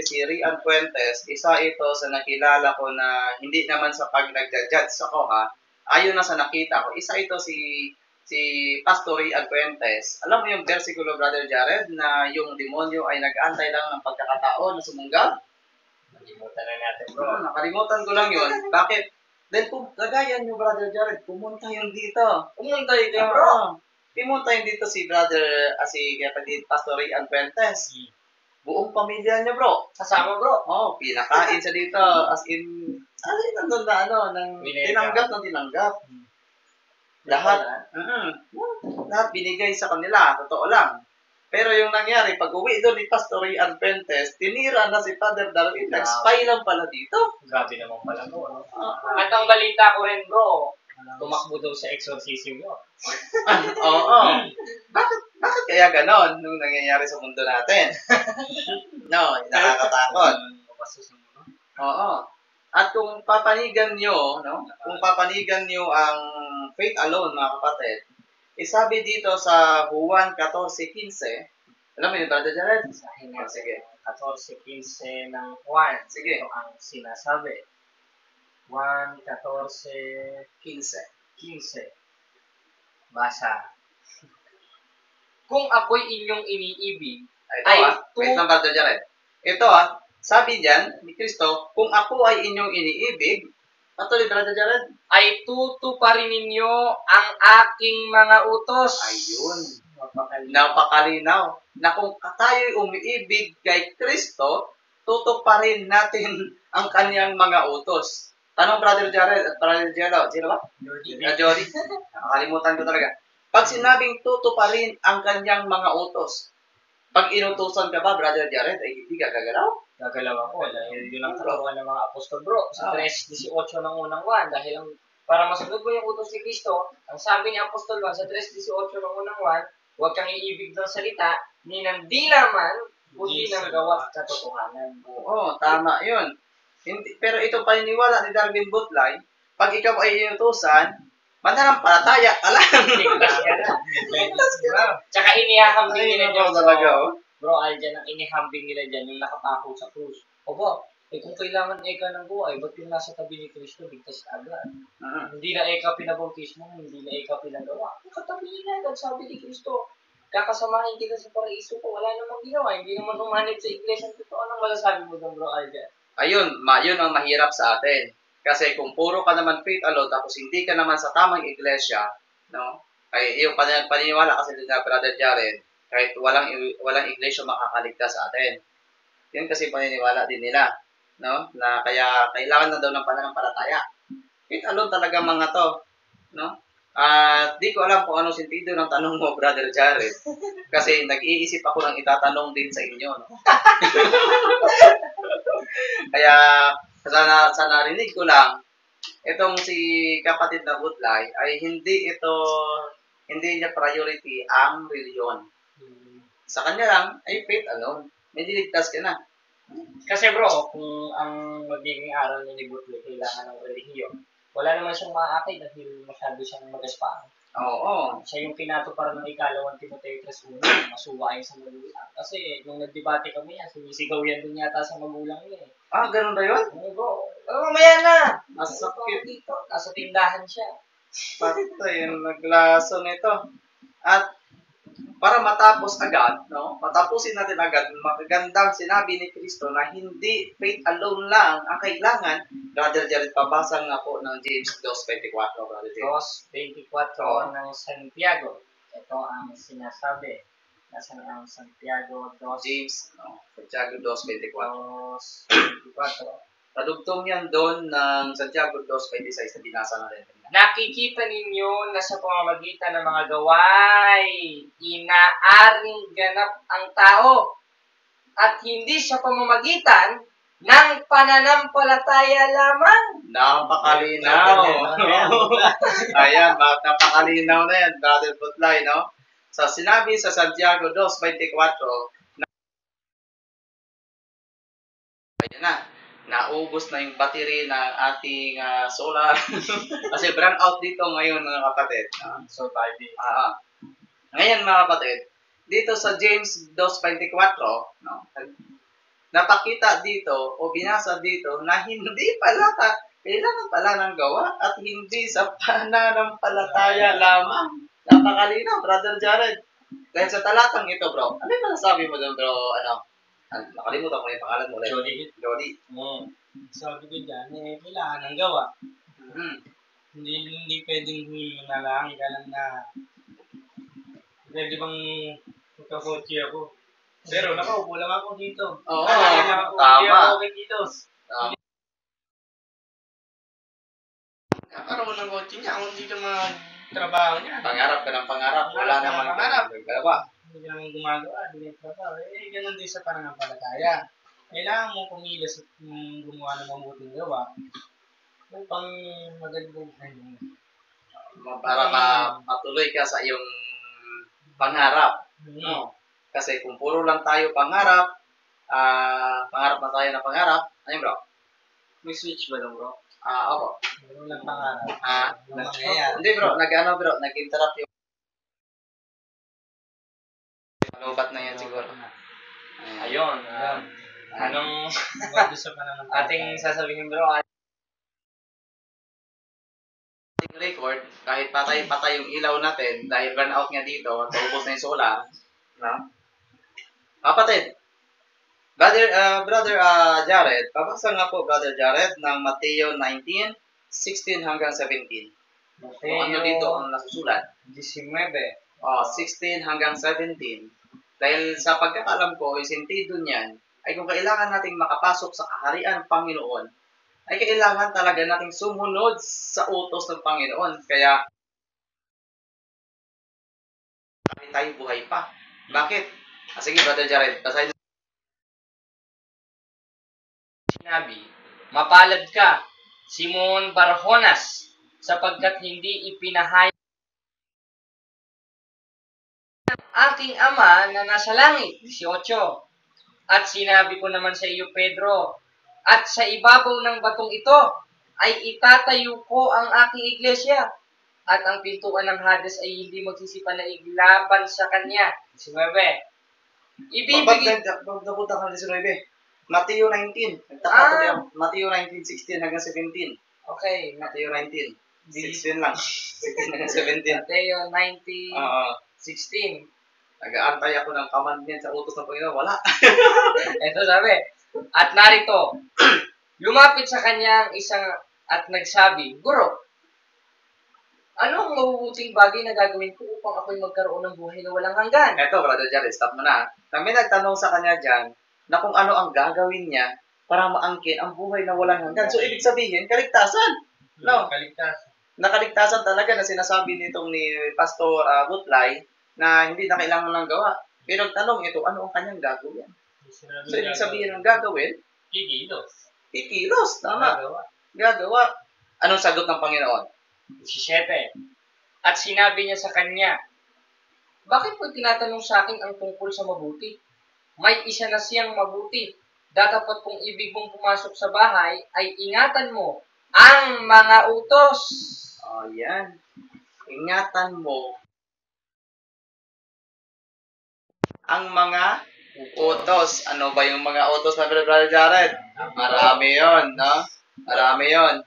Speaker 2: si Rian Fuentes, isa ito sa nakilala ko na hindi naman sa pag nagja-judge ako ha. Ayon na sa nakita ko, isa ito si Pastor Rian Fuentes. Alam mo yung versikulo, Brother Jared, na yung demonyo ay nag-aantay lang ng pagkakataon na sumunggab?
Speaker 3: Nakalimutan na natin bro.
Speaker 2: Nakalimutan ko lang yun. Bakit? Dahil kung kagaya nyo, Brother Jared, pumunta yun dito.
Speaker 3: Pumunta yun, bro.
Speaker 2: Oo. Pumunta yun dito si si kapatid Pastor Rian Fuentes. Buong pamilya niya, bro.
Speaker 3: Kasama, bro.
Speaker 2: Oo, pinakain siya dito. As in, nandun na, tinanggap ng tinanggap. Lahat, lahat binigay sa kanila, totoo lang. Pero yung nangyari, pag uwi doon ni Pastor Rian Fuentes, tinira na si Father Darwin. Nag-spy lang pala dito.
Speaker 3: Grabe naman pala, bro. No? At ang balita ko rin, bro, tumakbo daw sa exorcism yun.
Speaker 2: Oo. Bakit kaya ganon nung nangyayari sa mundo natin? No, nakakatakot. Oo. At kung papanigan nyo, no? Kung papanigan nyo ang faith alone, mga kapatid, isabi dito sa Juan 14:15, alam mo yun, Brother Jared? Sige.
Speaker 3: 14:15 ng Juan.
Speaker 2: Sige.
Speaker 3: Ito ang sinasabi. Juan 14:15. Basa. Kung ako'y inyong iniibig,
Speaker 2: Wait lang, Brother Jared. Ito sabi diyan ni Kristo, kung ako ay inyong iniibig, patuloy, Brother Jared,
Speaker 3: ay tutuparin ninyo ang aking mga utos.
Speaker 2: Ayun. Napakalinaw. Na kung tayo'y umiibig kay Kristo, tutuparin natin ang kanyang mga utos. Tanong, Brother Jared at Brother Jello. Sino ba? Jody. Nakalimutan ko talaga. Pag sinabing tutuparin ang kanyang mga utos, pag inutusan ka ba, Brother Jared, ay hindi ka gagalaw?
Speaker 3: Gagalaw ako dahil yun ang katawan ng mga apostol, bro. Sa 3:18 ng unang Juan, dahil para masunod mo yung utos ni Kristo, ang sabi ni Apostol Juan sa 3:18 ng unang Juan, huwag kang iibig ng salita, ni ng di naman, kundi ng gawa at katotohanan.
Speaker 2: Oo, tama yun. Pero ito paniniwala ni Darwin Butlay, pag ikaw ay inutusan, mananampalataya ka lang.
Speaker 3: Tsaka inihahambing nila dyan.
Speaker 2: Talaga,
Speaker 3: Bro, Aljan, ang inihambing nila dyan, yung nakapako sa krus. O ba, kung kailangan eka ng buhay, ba't yung nasa tabi ni Kristo, ligtas agad? Hindi na eka pinabautismo, hindi na eka pinagawa. Ang katabi niya agad, sabi ni Kristo, kakasamahin kita sa paraiso ko, wala namang ginawa, hindi naman umanib sa iglesia. Totoo, anong masasabi mo doon, bro, Aljan?
Speaker 2: Ayun, yun ang mahirap sa atin. Kasi kung puro ka naman faith alone, tapos hindi ka naman sa tamang iglesia, no? Ay, yung paniniwala kasi din na Brother Jared, kahit walang iglesia makakaligtas sa atin. Yun kasi paniniwala din nila, no? Na kaya kailangan na daw ng pananampalataya. Faith alone talaga mga to, no? Di ko alam kung anong sentido ng tanong mo, Brother Jared. Kasi nag-iisip ako ng itatanong din sa inyo, no? Kaya sa narinig ko lang, itong si kapatid na Butlay ay hindi niya priority ang reliyon. Sa kanya lang ay faith alone. May diligtas ka na.
Speaker 3: Kasi bro, kung ang magiging aral ni Butlay kailangan ng relihiyon, wala naman siyang maaakay dahil masyado siyang magaspang.
Speaker 2: Oo.
Speaker 3: Siya yung pinatuparan ng ikalawang Timoteo 3:1, masuwain sa magulang. Kasi nung nagdebate kami yan, sumisigaw yan din yata sa magulang niya eh.
Speaker 2: Ganun ba yun?
Speaker 3: Oo bro. Mamaya na!
Speaker 2: Masakit.
Speaker 3: Dito, nasa tindahan siya.
Speaker 2: Patay, yung naglaso nito. At para matapos agad, no? Matapusin natin agad, magagandang sinabi ni Kristo na hindi faith alone lang ang kailangan. Brother Jared, pabasa nga po ng James 2:24, Brother James.
Speaker 3: 2:24 ng Santiago. Ito ang sinasabi. Nasaan ang Santiago 2?
Speaker 2: James, Santiago 2:24.
Speaker 3: 2:24.
Speaker 2: Padugtong yan doon ng Santiago 2:26 na binasa natin.
Speaker 3: Nakikita ninyo na sa pamamagitan ng mga gaway, inaaring ganap ang tao at hindi sa pamamagitan ng pananampalataya lamang.
Speaker 2: Napakalinaw. Ayan, napakalinaw na yan, Brother Butlay, no? So, sinabi sa Santiago 2:24, ayan na, naubos na yung battery ng ating solar. Kasi brand out dito ngayon, mga kapatid.
Speaker 3: Surviving.
Speaker 2: Ngayon, mga kapatid, dito sa James 2:24, no, napakita dito o binasa dito na hindi pala kailangan pala ng gawa at hindi sa pananampalataya lamang. Napakalinaw, Brother Jared. Dahil sa talatang ito, bro, ano yung masasabi mo doon, bro? Nakalimutan ko yung pangalan mo.
Speaker 3: Jody.
Speaker 2: Jody.
Speaker 4: Sabi ko dyan, kailangan ng gawa. Hindi pwedeng nalang ka lang na pwede bang magkakotse ako. Pero nakaupo lang ako dito.
Speaker 2: Oo,
Speaker 4: Hindi ako
Speaker 2: tama.
Speaker 4: okay dito. Kakaroon ng kotse niya, kung hindi ka magtrabaho niya.
Speaker 2: Pangarap ka ng pangarap, wala naman gagawa.
Speaker 4: Hindi ka naman gumagawa, hindi ka trabaho. Ganun din sa pananampalataya. Kailangan mo kumilos at gumawa ng mabuting gawa. Upang magandang
Speaker 2: Para matuloy ka sa iyong pangarap. No? Kasi kung puro lang tayo pangarap, pangarap na tayo na pangarap, ano bro?
Speaker 4: May switch ba lang bro?
Speaker 2: Ako.
Speaker 4: Meron lang pangarap.
Speaker 2: Hindi bro, nag-interrupt yung malubat na yan siguro.
Speaker 3: Ayun. Anong ating sasabihin bro?
Speaker 2: Record, kahit patay yung ilaw natin, dahil burn out nga dito, taubos na yung solar, no? Kapatid, Brother Jared, pabasa nga po, Brother Jared, ng Mateo 19:16 hanggang 17. Kung ano dito ang nasusulat?
Speaker 3: 19.
Speaker 2: 16 hanggang 17. Dahil sa pagkakalam ko, yung sentido niyan, ay kung kailangan nating makapasok sa kaharian ng Panginoon, ay kailangan talaga nating sumunod sa utos ng Panginoon. Kaya, tayo buhay pa. Bakit? Sige, Brother Jared, basahin.
Speaker 3: Sinabi, mapalad ka, Simon Barjonas, sapagkat hindi ipinahayag ng aking Ama na nasa langit. 18. At sinabi ko naman sa iyo, Pedro, at sa ibabaw ng batong ito ay itatayo ko ang aking iglesia, at ang pintuan ng Hades ay hindi magsisipanaig laban sa kanya. 19. Ibibigay...
Speaker 2: Napunta ka na 19. Mateo 19. Nagtaka ko yan. Mateo 19:16 hanggang 17.
Speaker 3: Okay.
Speaker 2: Mateo 19. 16 lang. 16 hanggang 17.
Speaker 3: Mateo 19:16.
Speaker 2: Nag-aantay ako ng commandment sa utos ng Panginoon. Wala.
Speaker 3: Ito sabi, at narito, lumapit sa kanya ang isang at nagsabi, Guro, ano ang mabubuting bagay na gagawin ko upang ako'y magkaroon ng buhay na walang hanggan?
Speaker 2: Eto, Brother Jared, stop mo na. May nagtanong sa kanya dyan na kung ano ang gagawin niya para maangkin ang buhay na walang hanggan. So, ibig sabihin, kaligtasan. No?
Speaker 4: Kaligtasan.
Speaker 2: Nakaligtasan talaga na sinasabi nitong ni Pastor Butlay na hindi na kailangan ng gawa. Pero tanong ito, ano ang kanyang gagawin? So, ibig sabihin ng gagawin? Kikilos. Tama. Gagawa. Anong sagot ng Panginoon?
Speaker 3: 17. At sinabi niya sa kanya, bakit mo tinatanong sa akin ang tungkol sa mabuti? May isa na siyang mabuti. Datapat kung ibig mong pumasok sa bahay, ay ingatan mo ang mga utos.
Speaker 2: Yan. Ingatan mo ang mga utos. Ano ba yung mga utos na Brother Jared? Marami yon, no? Marami yon.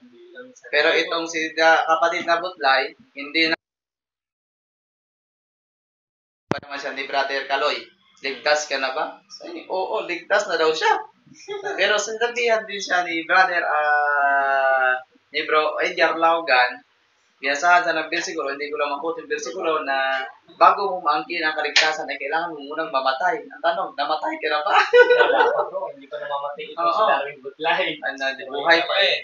Speaker 2: Pero itong si kapatid na Butlay, hindi na naman siya ni Brother Kaloy. Ligtas ka na ba? Oo, ligtas na daw siya. Pero sinabihan din siya ni Brother ni Bro Edgar Laugan, binasahan sa ng bersikulo, hindi ko lang makuha yung bersikulo na bago mo maangkin ang kaligtasan ay kailangan mo munang mamatay. Ang tanong, namatay ka na ba?
Speaker 3: Wala pa bro, hindi pa namamatay ito si Darwin Butlay.
Speaker 2: Buhay pa eh.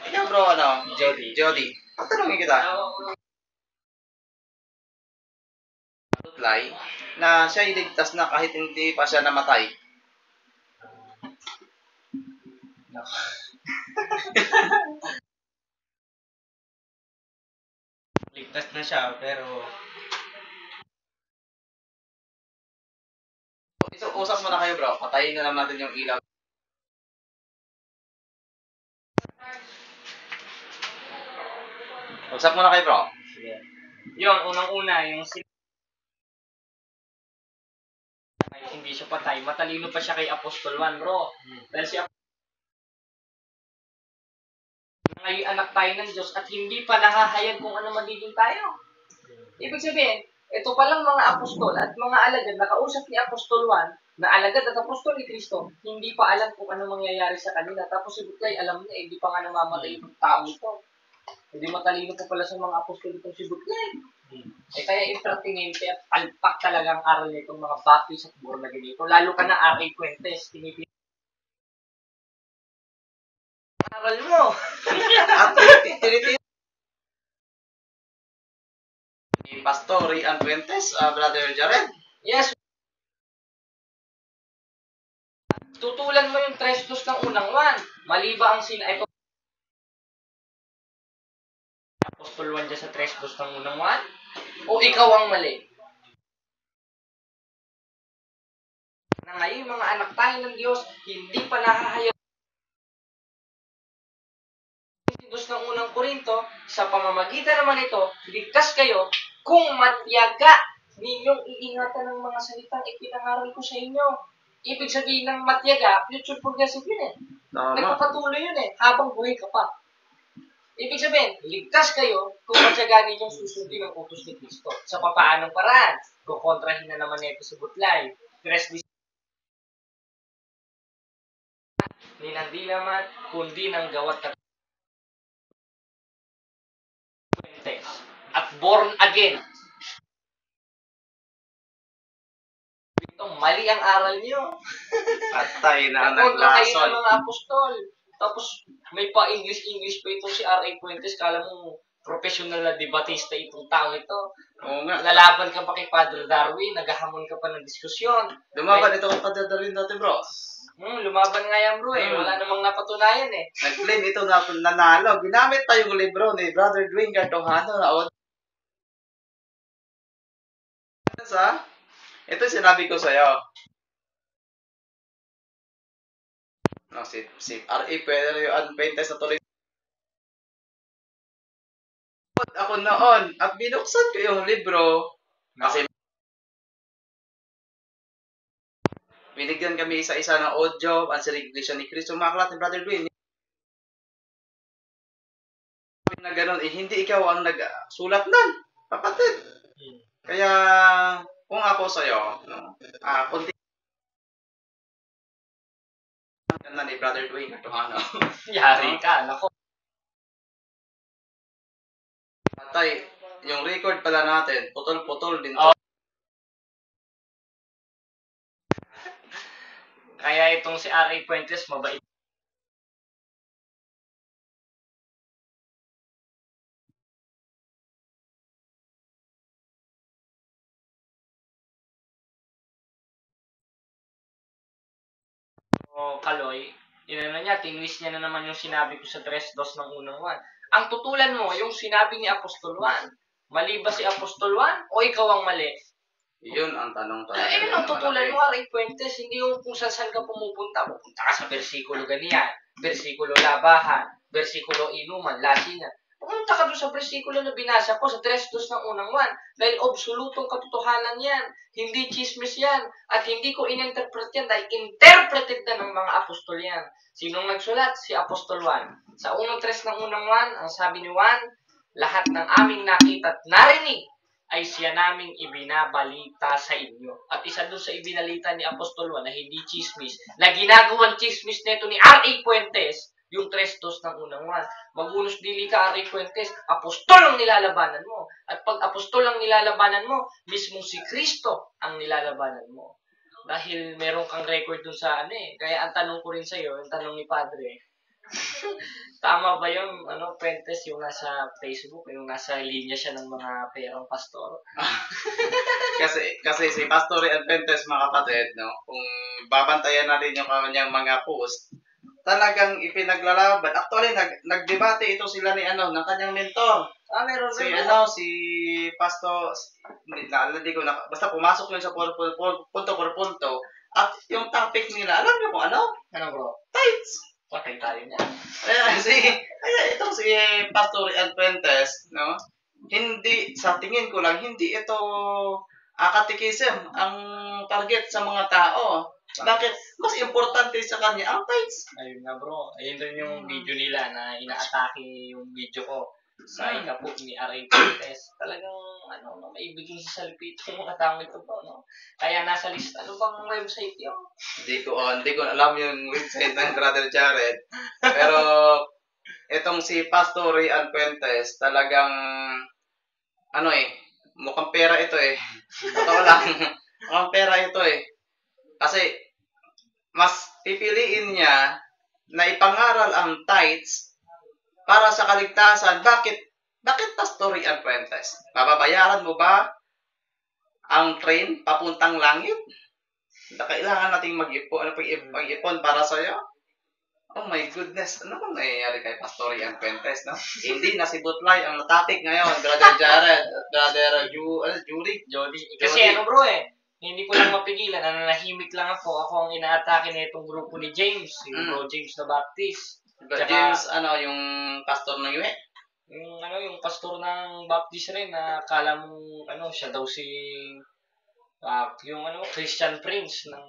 Speaker 2: Ikaw bro, ano? Jody. Patanungin kita. Butlay, na siya iligtas na kahit hindi pa siya namatay.
Speaker 4: Ligtas na siya, pero
Speaker 2: Usap muna kayo bro, patayin na lang natin yung ilaw. Usap muna kayo bro.
Speaker 3: Yun, unang-una, yung hindi siya patay. Matalino pa siya kay Apostol 1, bro. Dahil si ngayon anak tayo ng Diyos at hindi pa nahahayag kung ano magiging tayo. Ibig sabihin, ito palang mga apostol at mga alagad na kausap ni Apostol 1, na alagad at apostol ni Kristo, hindi pa alam kung ano mangyayari sa kanila. Tapos si Butlay, alam niya, hindi pa nga namamatay yung tao ito. Hindi matalino pa pala sa mga apostol itong si Butlay. Kaya impertinente at palpak talaga ang aral nitong mga Baptist at born again dito. Lalo ka na R.A. Fuentes, tinipin aral mo.
Speaker 2: At tinitin ni Pastor Rian Fuentes, Brother Jared.
Speaker 3: Yes. Tutulan mo yung 3-2 ng unang 1. Mali ba ang ito? Apostol 1 dyan sa 3-2 ng unang 1? O ikaw ang mali? Na ngayon, mga anak tayo ng Diyos, hindi pa nahahayaw ng unang Korinto, sa pamamagitan naman ito, ligtas kayo kung matyaga ninyong iingatan ng mga salitang ipinangaral ko sa inyo. Ibig sabihin ng matyaga, future progressive yun eh. Nagpapatuloy yun eh, habang buhay ka pa. Ibig sabihin, ligtas kayo kung matyaga ninyong susundin ang utos ni Kristo. Sa papaanong paraan, kukontrahin na naman ito si Butlay. Hindi naman, kundi ng gawat at born again. Mali ang aral niyo.
Speaker 2: Patay na
Speaker 3: naglason. Kayo ng
Speaker 2: naglason.
Speaker 3: mga apostol. Tapos may pa English pa itong si R.A. Fuentes. Kala mo professional na debatista itong tao ito.
Speaker 2: Oo nga.
Speaker 3: Lalaban ka pa kay Padre Darwin. Naghahamon ka pa ng diskusyon.
Speaker 2: Lumaban ito kay Padre Darwin dati, bro.
Speaker 3: Lumaban nga yan, bro eh. Wala namang napatunayan eh.
Speaker 2: Nag-claim ito na nanalo. Ginamit pa yung libro ni Brother Dwayne Gartojano. Ito sinabi ko sa'yo. No, si R.A. Fuentes na tuloy. Ako noon at binuksan ko yung libro kasi binigyan kami isa-isa ng audio ang Iglesia ni Cristo. Makaklat ni Brother Dwayne. Na ganun, hindi ikaw ang nagsulat nun, kapatid. Kaya, kung ako sa'yo, no, kunti na ni Brother Dwayne Gartojano.
Speaker 3: Yari ka, nako.
Speaker 2: Patay, yung record pala natin, putol-putol din to.
Speaker 3: Kaya itong si R.A. Fuentes, mabait. Kaloy, tinwist niya na naman yung sinabi ko sa 3-2 ng unang 1. Ang tutulan mo, yung sinabi ni Apostol 1. Mali ba si Apostol 1 o ikaw ang mali?
Speaker 2: Yun ang tanong talaga.
Speaker 3: Yun ang tutulan mo, R.A. Fuentes. Hindi yung kung saan ka pumupunta. Pupunta ka sa versikulo ganiyan, versikulo labahan, versikulo inuman, lasingan. Pumunta ka doon sa versikulo na binasa ko sa 3-2 ng unang 1. Dahil absolutong katotohanan yan. Hindi chismis yan. At hindi ko in-interpret yan dahil interpreted na ng mga apostol yan. Sinong nagsulat? Si Apostol 1. Sa 1-3 ng unang 1, ang sabi ni 1, lahat ng aming nakita at narinig ay siya naming ibinabalita sa inyo. At isa doon sa ibinalita ni Apostol 1 na hindi chismis, na ginagawang chismis nito ni R.A. Fuentes, yung 3-2 ng unang 1. Magunos dili ka, R.A. Fuentes, apostol ang nilalabanan mo. At pag apostol ang nilalabanan mo, mismo si Kristo ang nilalabanan mo. Dahil meron kang record dun sa Kaya ang tanong ko rin sa'yo, yung tanong ni Padre, tama ba yung Fuentes, yung nasa Facebook, yung nasa linya siya ng mga perang pastor?
Speaker 2: kasi si Pastor Rian Fuentes, mga kapatid, no, kung babantayan natin yung kanyang mga post, talagang ipinaglalaban. Actually, nagdebate ito sila ni ng kanyang mentor.
Speaker 3: Meron
Speaker 2: Si
Speaker 3: rin.
Speaker 2: si Pastor, hindi ko na, basta pumasok yun sa punto por punto. At yung topic nila, alam niyo kung ano?
Speaker 3: Ano bro?
Speaker 2: Tights.
Speaker 3: Patay tayo niya.
Speaker 2: Itong si Pastor Rian Fuentes, no? Hindi, sa tingin ko lang, hindi ito katikisim ang target sa mga tao. Bakit? Mas importante sa kanya ang tights.
Speaker 3: Ayun nga bro. Ayun din yung video nila na ina-atake yung video ko. sa ikapo ni R.A. Cortez. Talagang, may ibigin sa salipit yung mga taong ito po, no? Kaya nasa list, ano bang website yun?
Speaker 2: Hindi ko alam yung website ng Brother Jared. Pero, itong si Pastor Rian Fuentes, talagang, mukhang pera ito eh. Totoo lang. Mukhang pera ito eh. Kasi, mas pipiliin niya na ipangaral ang tithes para sa kaligtasan. Bakit Pastor Rian Fuentes? Bababayaran mo ba ang train papuntang langit? Kailangan nating mag-ipon para sa'yo? Oh my goodness, ano bang nangyayari kay Pastor Rian Fuentes, no? Hindi na si Butlay ang topic ngayon, Brother Jared, Brother Jody.
Speaker 3: Kasi bro hindi ko lang mapigilan, nananahimik lang ako. Ako ang inaatake na itong grupo ni James, yung bro James na Baptist.
Speaker 2: James, yung pastor ng Iwe?
Speaker 3: Yung pastor ng Baptist rin, na akala mong, siya daw si, yung Christian Prince ng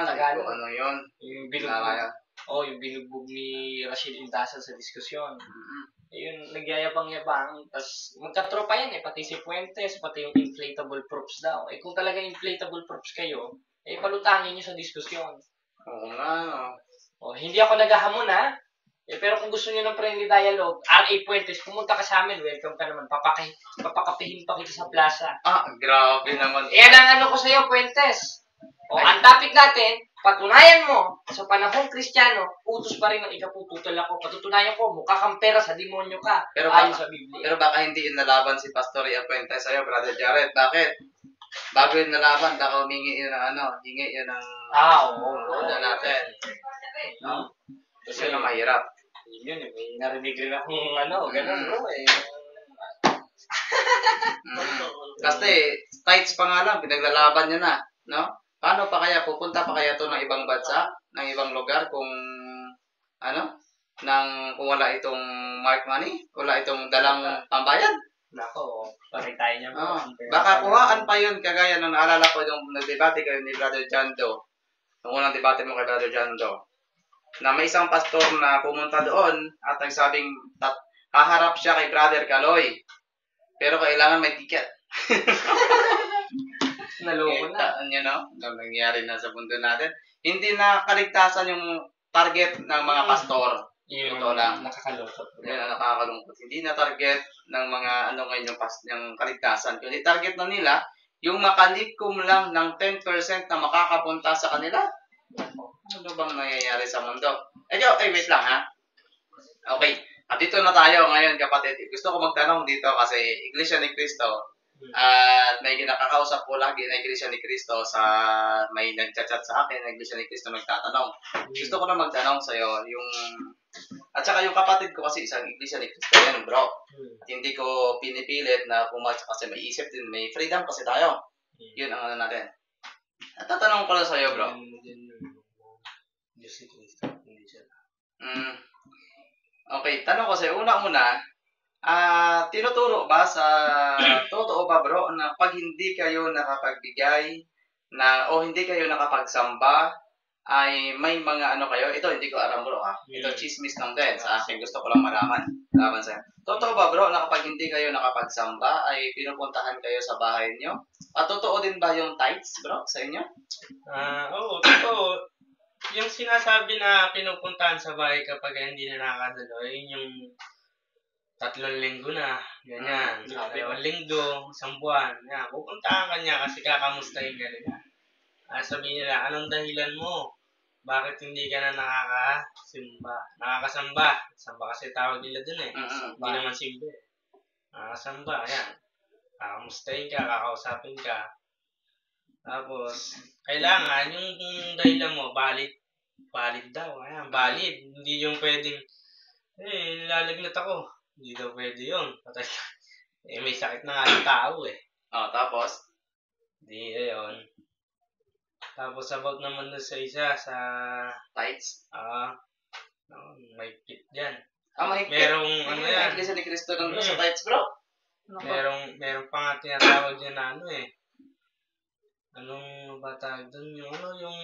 Speaker 3: Tagalog.
Speaker 2: Yun?
Speaker 3: Yung binugbog ni Rashid Indasan sa diskusyon. Yun, nagyayabang-yabang. Tapos, magkatropa yan pati si Fuentes, pati yung inflatable props daw. Kung talaga inflatable props kayo, palutangin nyo sa diskusyon.
Speaker 2: Oo nga.
Speaker 3: Hindi ako naghahamon pero kung gusto niyo ng friendly dialogue, R.A. Fuentes, pumunta ka sa amin, welcome ka naman. Papakapihin pa kita sa plaza.
Speaker 2: Grabe naman.
Speaker 3: Yan ang ko sa'yo, Fuentes. Ang topic natin, patunayan mo, sa panahong Kristiyano, utos pa rin ng ikapututol ako. Patutunayan ko, mukha kang pera sa demonyo ka. Ayon sa Biblia.
Speaker 2: Pero baka hindi yun nalaban si Pastor Rian Fuentes sa'yo, Brother Jared. Bakit? Bago yun nalaban, baka humingi yun ng hingi yun ng natin. No? Kasi yun ang mahirap.
Speaker 3: Yun, may narinig rin akong ganun bro
Speaker 2: Kasi, tights pa nga lang, pinaglalaban niya na, no? Paano pa kaya, pupunta pa kaya to ng ibang bansa, ng ibang lugar kung, kung wala itong mark money, wala itong dalang pambayad?
Speaker 3: Nako, pakitayin niya mo.
Speaker 2: Baka kuhaan pa yun, kagaya nung naalala ko yung nagdebate kayo ni Brother John Doe, nung unang debate mo kay Brother John Doe, na may isang pastor na pumunta doon at nagsabing haharap siya kay Brother Kaloy, pero kailangan may ticket.
Speaker 3: Naloko na.
Speaker 2: Nangyari na sa mundo natin. Hindi na kaligtasan yung target ng mga pastor.
Speaker 3: Ito lang. Nakakalungkot.
Speaker 2: Yan ang nakakalungkot. Hindi na target ng mga ngayon yung kaligtasan. Kundi target na nila yung makalikom lang ng 10% na makakapunta sa kanila. Ano bang nangyayari sa mundo? Wait lang ha. Okay. At dito na tayo ngayon, kapatid. Gusto ko magtanong dito kasi Iglesia ni Cristo. At may kinakakausap ko lagi na Iglesia ni Cristo may nagchat-chat sa akin na Iglesia ni Cristo nagtatanong. Gusto ko na magtanong sa'yo at saka yung kapatid ko kasi isang Iglesia ni Cristo yan, bro. At hindi ko pinipilit na pumasok kasi may isip din, may freedom kasi tayo. Yun ang natin. At tatanong ko lang sa'yo, bro. Okay, tanong ko sa'yo, una-una, tinuturo ba totoo ba bro, na pag hindi kayo nakapagbigay o hindi kayo nakapagsamba, ay may mga kayo, ito hindi ko alam bro ito chismis lang din sa akin, gusto ko lang malaman sa'yo. Totoo ba bro, na kapag hindi kayo nakapagsamba, ay pinupuntahan kayo sa bahay niyo? At totoo din ba yung tithes bro, sa inyo?
Speaker 4: Oo, totoo. Yung sinasabi na pinupuntahan sa bahay kapag hindi na nakakadalo, yun yung 3 linggo na, ganyan. 2 linggo, 1 buwan. Yan, pupuntahan ka niya kasi kakamustahin ka nila. Sabihin nila, anong dahilan mo? Bakit hindi ka na nakakasimba? Nakakasamba. Samba kasi tawag nila dun Hindi naman simba Nakakasamba, yan. Kakamustahin ka, kakausapin ka. Tapos, kailangan yung dahilan mo, valid daw. Ayan, valid. Hindi yung pwedeng, nilalagnat ako. Hindi daw pwede yun. May sakit na nga yung tao
Speaker 2: Tapos?
Speaker 4: Hindi, ayun. Tapos, about naman na sa isa, sa
Speaker 2: tithes?
Speaker 4: may pit dyan.
Speaker 2: Mahigpit.
Speaker 4: Merong, yan.
Speaker 2: Iglesia ni Cristo ng sa tithes, bro.
Speaker 4: Merong pa nga tinatawag niya na anong ba tawag doon? Yung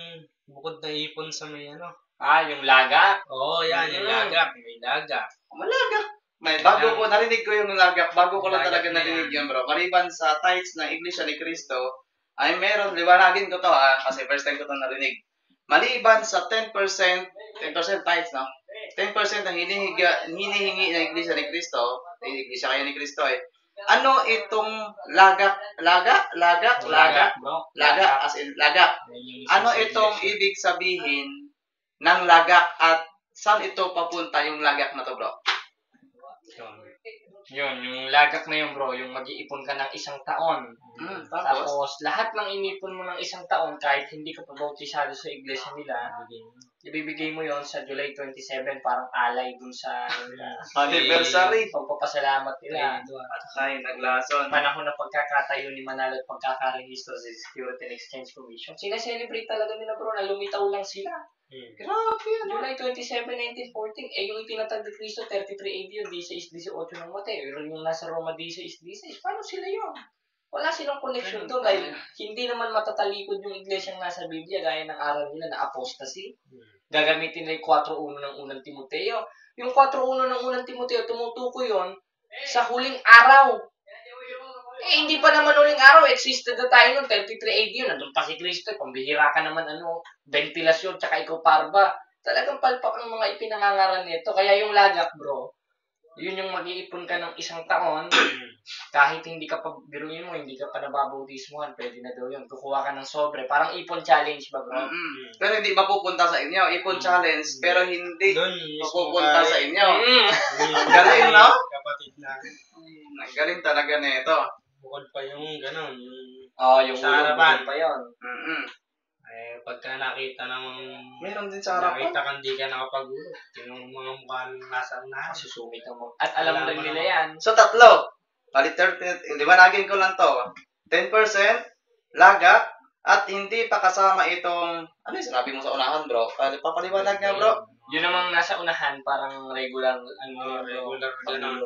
Speaker 4: bukod na ipon sa may
Speaker 3: yung lagak?
Speaker 4: Oo, yan, yung lagak. May lagak.
Speaker 2: Malagak. bago ko narinig ko yung lagak, bago ko lang talaga narinig yun, bro. Maliban sa tithes ng Iglesia ni Cristo, ay meron, liwanagin ko to kasi first time ko to narinig. Maliban sa 10% tithes, no? 10% ang hinihingi ng Iglesia ni Cristo, Iglesia kayo ni Cristo ano itong lagak, as in lagak. Ano itong ibig sabihin ng lagak at saan ito papunta yung lagak na to, bro?
Speaker 3: Yun, yung lagak na yun, bro, yung mag-iipon ka ng isang taon. Tapos, lahat ng inipon mo ng isang taon, kahit hindi ka pa bautisado sa iglesia nila, ibibigay mo yon sa July 27, parang alay dun sa
Speaker 2: anniversary.
Speaker 3: Pagpapasalamat nila.
Speaker 2: Ay, naglason.
Speaker 3: Panahon ng pagkakatayo ni Manalo at pagkakarehistro sa Security and Exchange Commission. Sina-celebrate talaga nila, bro, na lumitaw lang sila. Grabe, July 27, 1914, yung itinatag ni Cristo, 33 AD yun, 16-18 ng Mateo, yung nasa Roma, 16-16, paano sila yun? Wala silang connection doon dahil hindi naman matatalikod yung iglesyang nasa Biblia gaya ng aral nila na apostasy. Gagamitin nila yung 4.1 ng unang Timoteo. Yung 4.1 ng unang Timoteo, tumutukoy yun sa huling araw. Hindi pa naman huling araw, existed na tayo noon, 33 AD yun, nandun pa si Cristo, pambihira ka naman, ventilasyon, tsaka ikaw parba. Talagang palpak ang mga ipinangangaral nito. Kaya yung lagak, bro, yun yung mag-iipon ka ng isang taon, kahit hindi ka pa, biruin mo, hindi ka pa nababautismuhan, pwede na daw yun. Kukuha ka ng sobre, parang ipon challenge ba, bro?
Speaker 2: Pero hindi mapupunta sa inyo, ipon challenge, pero hindi mapupunta sa inyo. Galing, no?
Speaker 4: Kapatid namin.
Speaker 2: Galing talaga nito.
Speaker 4: Bukod pa yung gano'n,
Speaker 3: Yung
Speaker 4: sa harapan
Speaker 3: pa yun.
Speaker 4: Pagka nakita ng
Speaker 2: meron din sa harapan.
Speaker 4: Nakita kang di ka nakapag-ulot. Yung mga mukha nasa unahan.
Speaker 3: Susumit mo. At alam lang nila yan.
Speaker 2: So, tatlo. Bali, 30, liwanagin ko lang to. 10%, laga, at hindi pa kasama itong, ano yung sinabi mo sa unahan, bro? Papaliwanag nga, bro.
Speaker 3: Yun namang nasa unahan, parang regular,
Speaker 4: regular gano'n.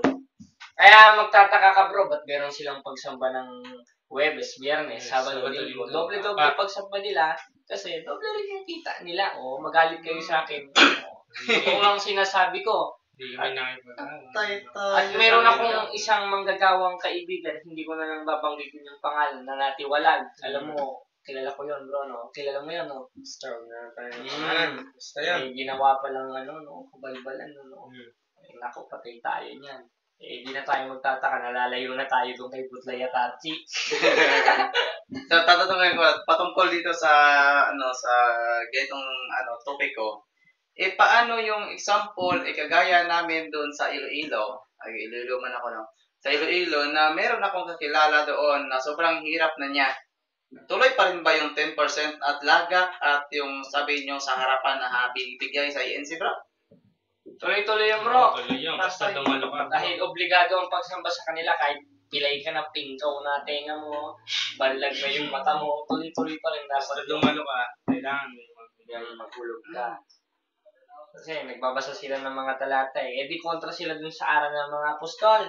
Speaker 3: Kaya magtataka ka, bro, ba't meron silang pagsamba ng Huwebes, Biyernes, Sabado, Linggo. Doble-doble pagsamba nila kasi doble rin yung kita nila. Magalit kayo sa akin. Yung lang sinasabi ko. At meron akong isang manggagawang kaibigan, hindi ko na lang babanggitin yung pangalan na natiwalag. Alam mo, kilala ko yun, bro, no? Kilala mo yun, no?
Speaker 4: Star na tayo. Basta
Speaker 3: yan. Ginawa pa lang, kabalbalan, no? Naku, patay tayo niyan. Di na tayo magtataka, nalalayo na tayo doon kay Butlay at Archie.
Speaker 2: So, tatanungin ko, patungkol dito sa, sa ganitong, topic ko. Paano yung example, kagaya namin doon sa Iloilo, Iloilo man ako, no? Sa Iloilo, na meron akong kakilala doon na sobrang hirap na niya. Tuloy pa rin ba yung 10% at laga at yung sabi nyo sa harapan na binibigay sa INC, bro?
Speaker 3: Tuloy-tuloy yung bro.
Speaker 4: Tuloy yung basta dumalo ka.
Speaker 3: Dahil obligado ang pagsamba sa kanila kahit pilay ka na pinkaw na tenga mo, balag na yung mata mo, tuloy-tuloy pa rin.
Speaker 4: Basta dumalo ka, kailangan
Speaker 3: maghulog ka. Kasi nagbabasa sila ng mga talata di kontra sila dun sa aral ng mga apostol.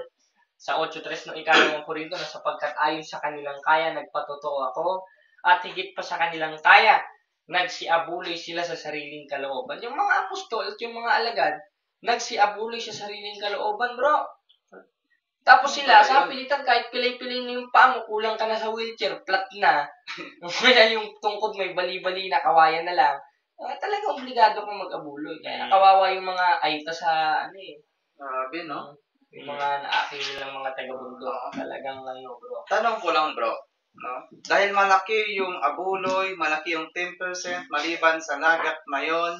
Speaker 3: Sa 8.3 ng ikalawang Korinto na sapagkat ayon sa kanilang kaya nagpatotoo ako at higit pa sa kanilang kaya nagsiabuloy sila sa sariling kalooban. Yung mga apostol at yung mga alagad nagsiabuloy sa sariling kalooban, bro. Tapos sila, sa pilitan, kahit pilay-pilay na yung paa mo, kulang ka na sa wheelchair, flat na. Kaya yung tungkod may bali-bali na, kawayan na lang. Talagang obligado kang mag-abuloy. Kaya kawawa yung mga ayta sa,
Speaker 2: Grabe, no?
Speaker 3: Yung mga naakil nilang mga taga-bundok. Talagang, bro.
Speaker 2: Tanong ko lang, bro. No? Dahil malaki yung abuloy, malaki yung 10%, maliban sa lagat na yun,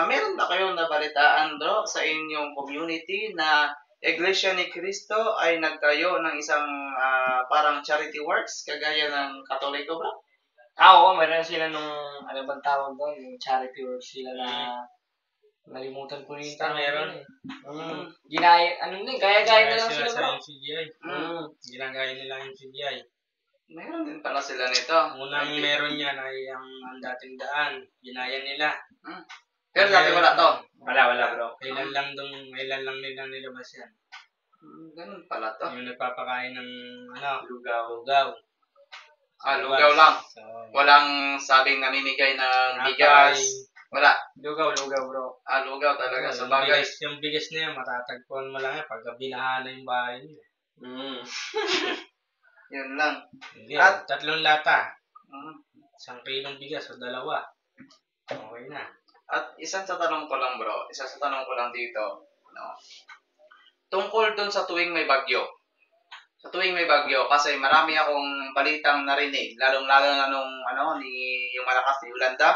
Speaker 2: meron na kayong nabalitaan, bro, sa inyong community na Iglesia ni Cristo ay nagtayo ng isang parang charity works kagaya ng Katoliko, bro?
Speaker 3: Oo, meron sila nung, ano bang tawag doon, yung charity works sila na nalimutan ko rin.
Speaker 4: Meron.
Speaker 3: Ginaya, gaya-gaya na lang sila, bro.
Speaker 4: Ginagaya nila yung CGI.
Speaker 2: Meron din pala sila nito.
Speaker 4: Unang meron yan ay ang dating daan. Ginaya nila.
Speaker 2: Pero dati wala to.
Speaker 3: Wala, bro.
Speaker 4: Kailan lang nilang nilabas yan.
Speaker 2: Ganun pala to.
Speaker 4: Yung nagpapakain ng,
Speaker 3: lugaw.
Speaker 2: Lugaw lang. Walang sabing namimigay ng bigas. Wala.
Speaker 3: Lugaw, bro.
Speaker 2: Lugaw talaga. Sa bagay.
Speaker 4: Yung bigas na yan, matatagpuan mo lang yan pagka binahala yung bahay niyo.
Speaker 2: Yun lang.
Speaker 4: Hindi,
Speaker 2: At-
Speaker 4: 3 lata.
Speaker 2: Mm.
Speaker 4: 1 kilong bigas o 2. Okay na.
Speaker 2: At isa sa tanong ko lang dito, no? Tungkol dun sa tuwing may bagyo. Sa tuwing may bagyo, kasi marami akong balitang narinig, lalong-lalo na nung, yung malakas ni Yolanda.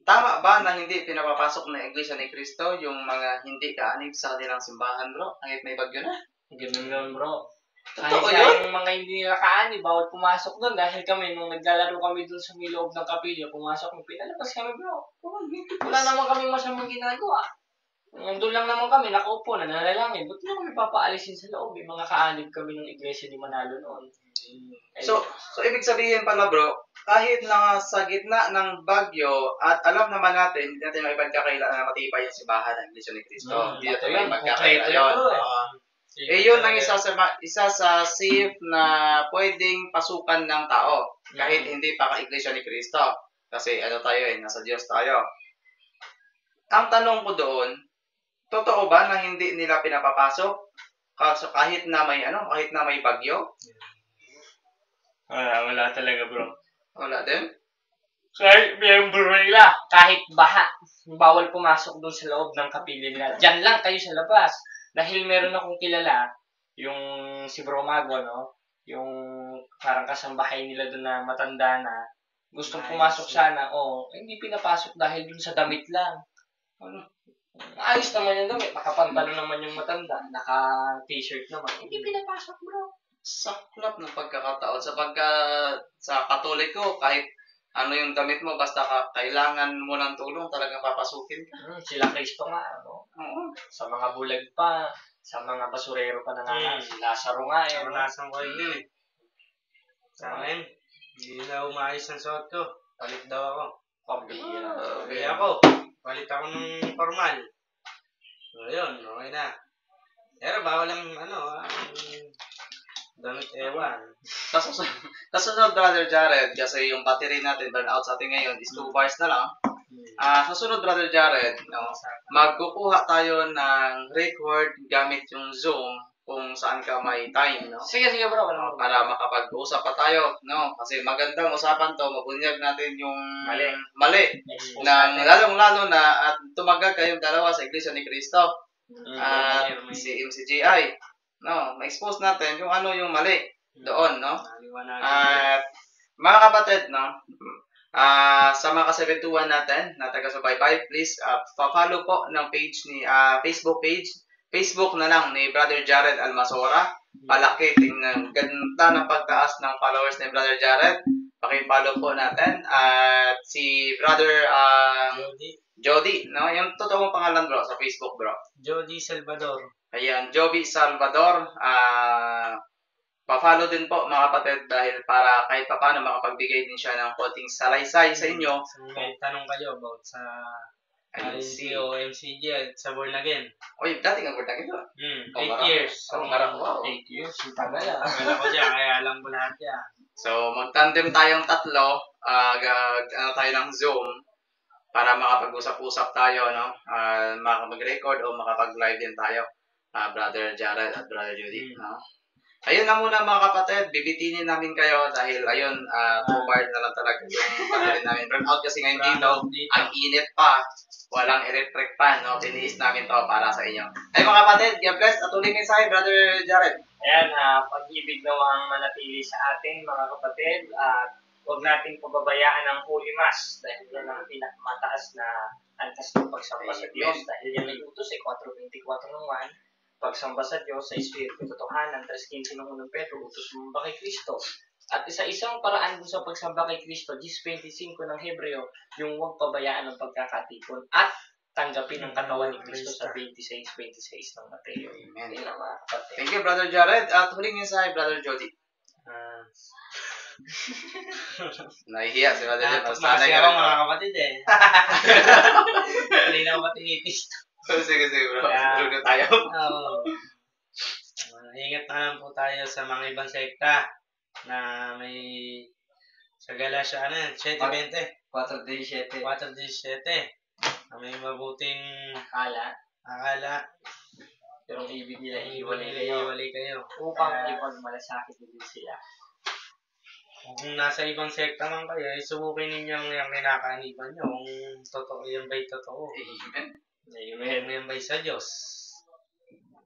Speaker 2: Tama ba na hindi pinapapasok ng Iglesia ni Cristo yung mga hindi kaanib sa kanilang simbahan, bro? Kahit may bagyo na?
Speaker 3: Ganun yun, bro.
Speaker 2: Totoo
Speaker 3: Kahit
Speaker 2: yun?
Speaker 3: yung mga hindi nakaani, bawal pumasok doon dahil kami, nung naglalaro kami doon sa may loob ng kapilya, pumasok kami, pinalabas kami, bro. Wala naman kaming masamang ginagawa. Nandun lang naman kami, nakaupo, nananalangin. Ba't na kami papaalisin sa loob? May mga kaanib kami ng Iglesia ni Manalo noon.
Speaker 2: So ibig sabihin pala, bro, kahit na sa gitna ng bagyo at alam naman natin, hindi natin maipagkakaila na matibay yung simbahan ng Iglesia ni Cristo. Hindi natin
Speaker 3: yun,
Speaker 2: maipagkakaila
Speaker 3: konkreto
Speaker 2: yun.
Speaker 3: yun,
Speaker 2: Yun ang isa sa safe na pwedeng pasukan ng tao kahit hindi pa ka-Iglesia ni Cristo. Kasi tayo nasa Diyos tayo. Ang tanong ko doon, totoo ba na hindi nila pinapapasok kahit na may bagyo?
Speaker 3: Wala talaga, bro.
Speaker 2: Wala din?
Speaker 3: Kahit miyembro nila, kahit baha, bawal pumasok doon sa loob ng kapilya nila. Diyan lang kayo sa labas. Dahil meron akong kilala, yung si Bro Mago, no? Yung parang kasambahay nila doon na matanda na, gustong pumasok sana, hindi pinapasok dahil doon sa damit lang. Ayos naman yung damit, nakapantalo naman yung matanda, naka-t-shirt naman. Hindi pinapasok, bro.
Speaker 2: Saklap ng pagkakataon. Sa Katoliko, kahit yung damit mo, basta kailangan mo ng tulong, talagang papasukin ka.
Speaker 3: Sila Kristo nga, no?
Speaker 2: Oo.
Speaker 3: Sa mga bulag pa, sa mga basurero pa na si Lazaro nga, no?
Speaker 4: Naranasan ko yun eh. Sa akin, hindi na umayos ang suot ko. Palit daw ako. Palit ako ng formal. So yun, okay na. Pero bawal ang damit ewan.
Speaker 2: Kasunod, Brother Jared, kasi yung battery natin, burn out sa atin ngayon, is 2 bars na lang. Kasunod, Brother Jared, magkukuha tayo ng record gamit yung Zoom kung saan ka may time, no?
Speaker 3: Sige, bro.
Speaker 2: Para makapag-usap pa tayo, no? Kasi magandang usapan to, mabunyag natin yung mali lalong-lalo na at tumagal kayong dalawa sa Iglesia ni Cristo at si MCGI, no? Ma-expose natin yung yung mali doon, no? At mga kapatid, no? Sa mga kasabetuan natin na taga-subaybay, please follow po ng page ni Facebook na lang ni Brother Jared Almasora. Palaki, tingnan, ganda ng pagtaas ng followers ni Brother Jared. Paki-follow po natin. At si Brother Jody, no? Yung totoong pangalan, bro, sa Facebook, bro.
Speaker 4: Jody Salvador.
Speaker 2: Ayan, Joby Salvador. Pa-follow din po, mga kapatid, dahil para kahit paano makapagbigay din siya ng konting salaysay sa inyo.
Speaker 4: So, may tanong kayo about sa IC o MCG at sa Born Again.
Speaker 2: Oy, dati nga born again,
Speaker 4: 8 years.
Speaker 2: Wow.
Speaker 3: 8 years, yung tagal ah.
Speaker 4: Tagal ako dyan, kaya alam ko lahat yan.
Speaker 2: So, mag-tandem tayong tatlo, tayo ng Zoom para makapag-usap-usap tayo, no? Makapag-record o makapag-live din tayo, Brother Jared at Brother Judy, no? Ayun na muna, mga kapatid, bibitinin namin kayo dahil ayun, 2 bars na lang talaga yung patuloy namin. Burn out kasi ngayon dito, ang init pa, walang electric fan, no? Tiniis namin to para sa inyo. Ay mga kapatid, God bless, at uling mensahe, Brother Jared.
Speaker 3: Ayan, pag-ibig nawa ang manatili sa atin, mga kapatid, at huwag nating pababayaan ang Holy Mass dahil yan ang pinakamataas na antas ng pagsamba sa Diyos. Dahil yan ay utos, 4:24 ng 1, pagsamba sa Diyos sa Espiritu Totohanan, 3:15 ng unang Pedro, utos sumamba kay Kristo. At isa-isang paraan dun sa pagsamba kay Kristo, 10:25 ng Hebreo, yung huwag pabayaan ng pagkakatipon at tanggapin ang katawan ni Kristo sa 26:26 ng Mateo.
Speaker 2: Amen.
Speaker 3: Yun ang mga kapatid.
Speaker 2: Thank you, Brother Jared. At huling mensahe, Brother Jody. Nahihiya si Brother Jared.
Speaker 4: Masaya ako mga kapatid eh. Hindi na ako matinitis.
Speaker 2: Sige, bro. Tulog na tayo.
Speaker 4: Ingat na lang po tayo sa mga ibang sekta na may sa Galatia 7:20.
Speaker 2: 4:17.
Speaker 4: 4:17. May mabuting akala.
Speaker 3: Pero ang ibig nila
Speaker 4: Iwalay kayo.
Speaker 3: upang ipagmalasakit din sila.
Speaker 4: Kung nasa ibang sekta man kayo, subukin ninyo yung kinakaaniban nyo. Kung totoo yan ba'y totoo. Amen. Yan ba'y sa Diyos.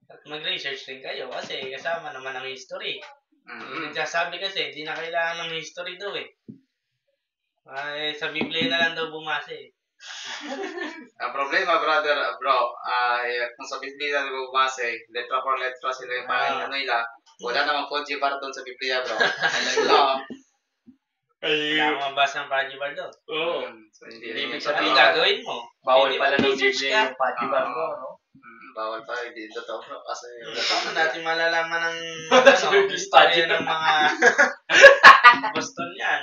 Speaker 4: At mag-research din kayo kasi kasama naman ang history. Nagsasabi kasi, hindi na kailangan ng history daw eh. Sa Biblia na lang daw bumasa eh.
Speaker 2: Ang problema, brother, bro, kung sa Biblia na bumasa, letra por letra sila yung parang nila, wala namang Pojibar doon sa Biblia, bro.
Speaker 4: Kailangan mabasa ang Pojibar doon. Oo.
Speaker 2: So,
Speaker 4: Hindi
Speaker 2: hindi
Speaker 4: ibig sabihin gagawin mo.
Speaker 3: Bawal
Speaker 4: Hindi
Speaker 3: pala ng
Speaker 4: mag-research
Speaker 3: Biblia
Speaker 4: ka.
Speaker 3: yung patibar mo, no?
Speaker 2: Bawal pa, hindi totoo, bro. Kasi
Speaker 4: Paano natin malalaman ng
Speaker 3: Service
Speaker 4: istorya
Speaker 3: budget.
Speaker 4: ng mga Boston yan?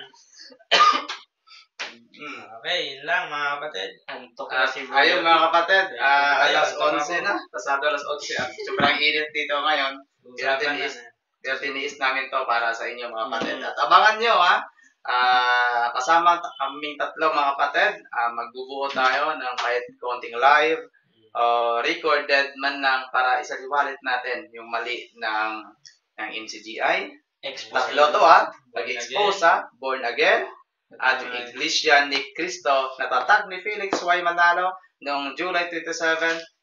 Speaker 4: Okay, yun lang mga kapatid.
Speaker 3: Antok na si
Speaker 2: ayun mga kapatid, alas
Speaker 4: Ayun,
Speaker 2: 11 na. Pasado alas 11. Sobrang init dito ngayon.
Speaker 4: Usapan na.
Speaker 2: Pero tiniis namin to para sa inyo mga kapatid. At abangan nyo kasama kaming tatlo mga kapatid, magbubuo tayo ng kahit konting live, recorded man lang para isaliwalit natin yung mali ng MCGI. Tatlo to mag-expose born again, at yung Iglesia ni Cristo na tatag ni Felix Y. Manalo noong July 27,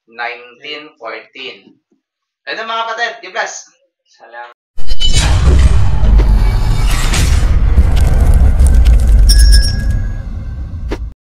Speaker 2: 1914. Ayun mga kapatid, God bless!
Speaker 3: Salamat.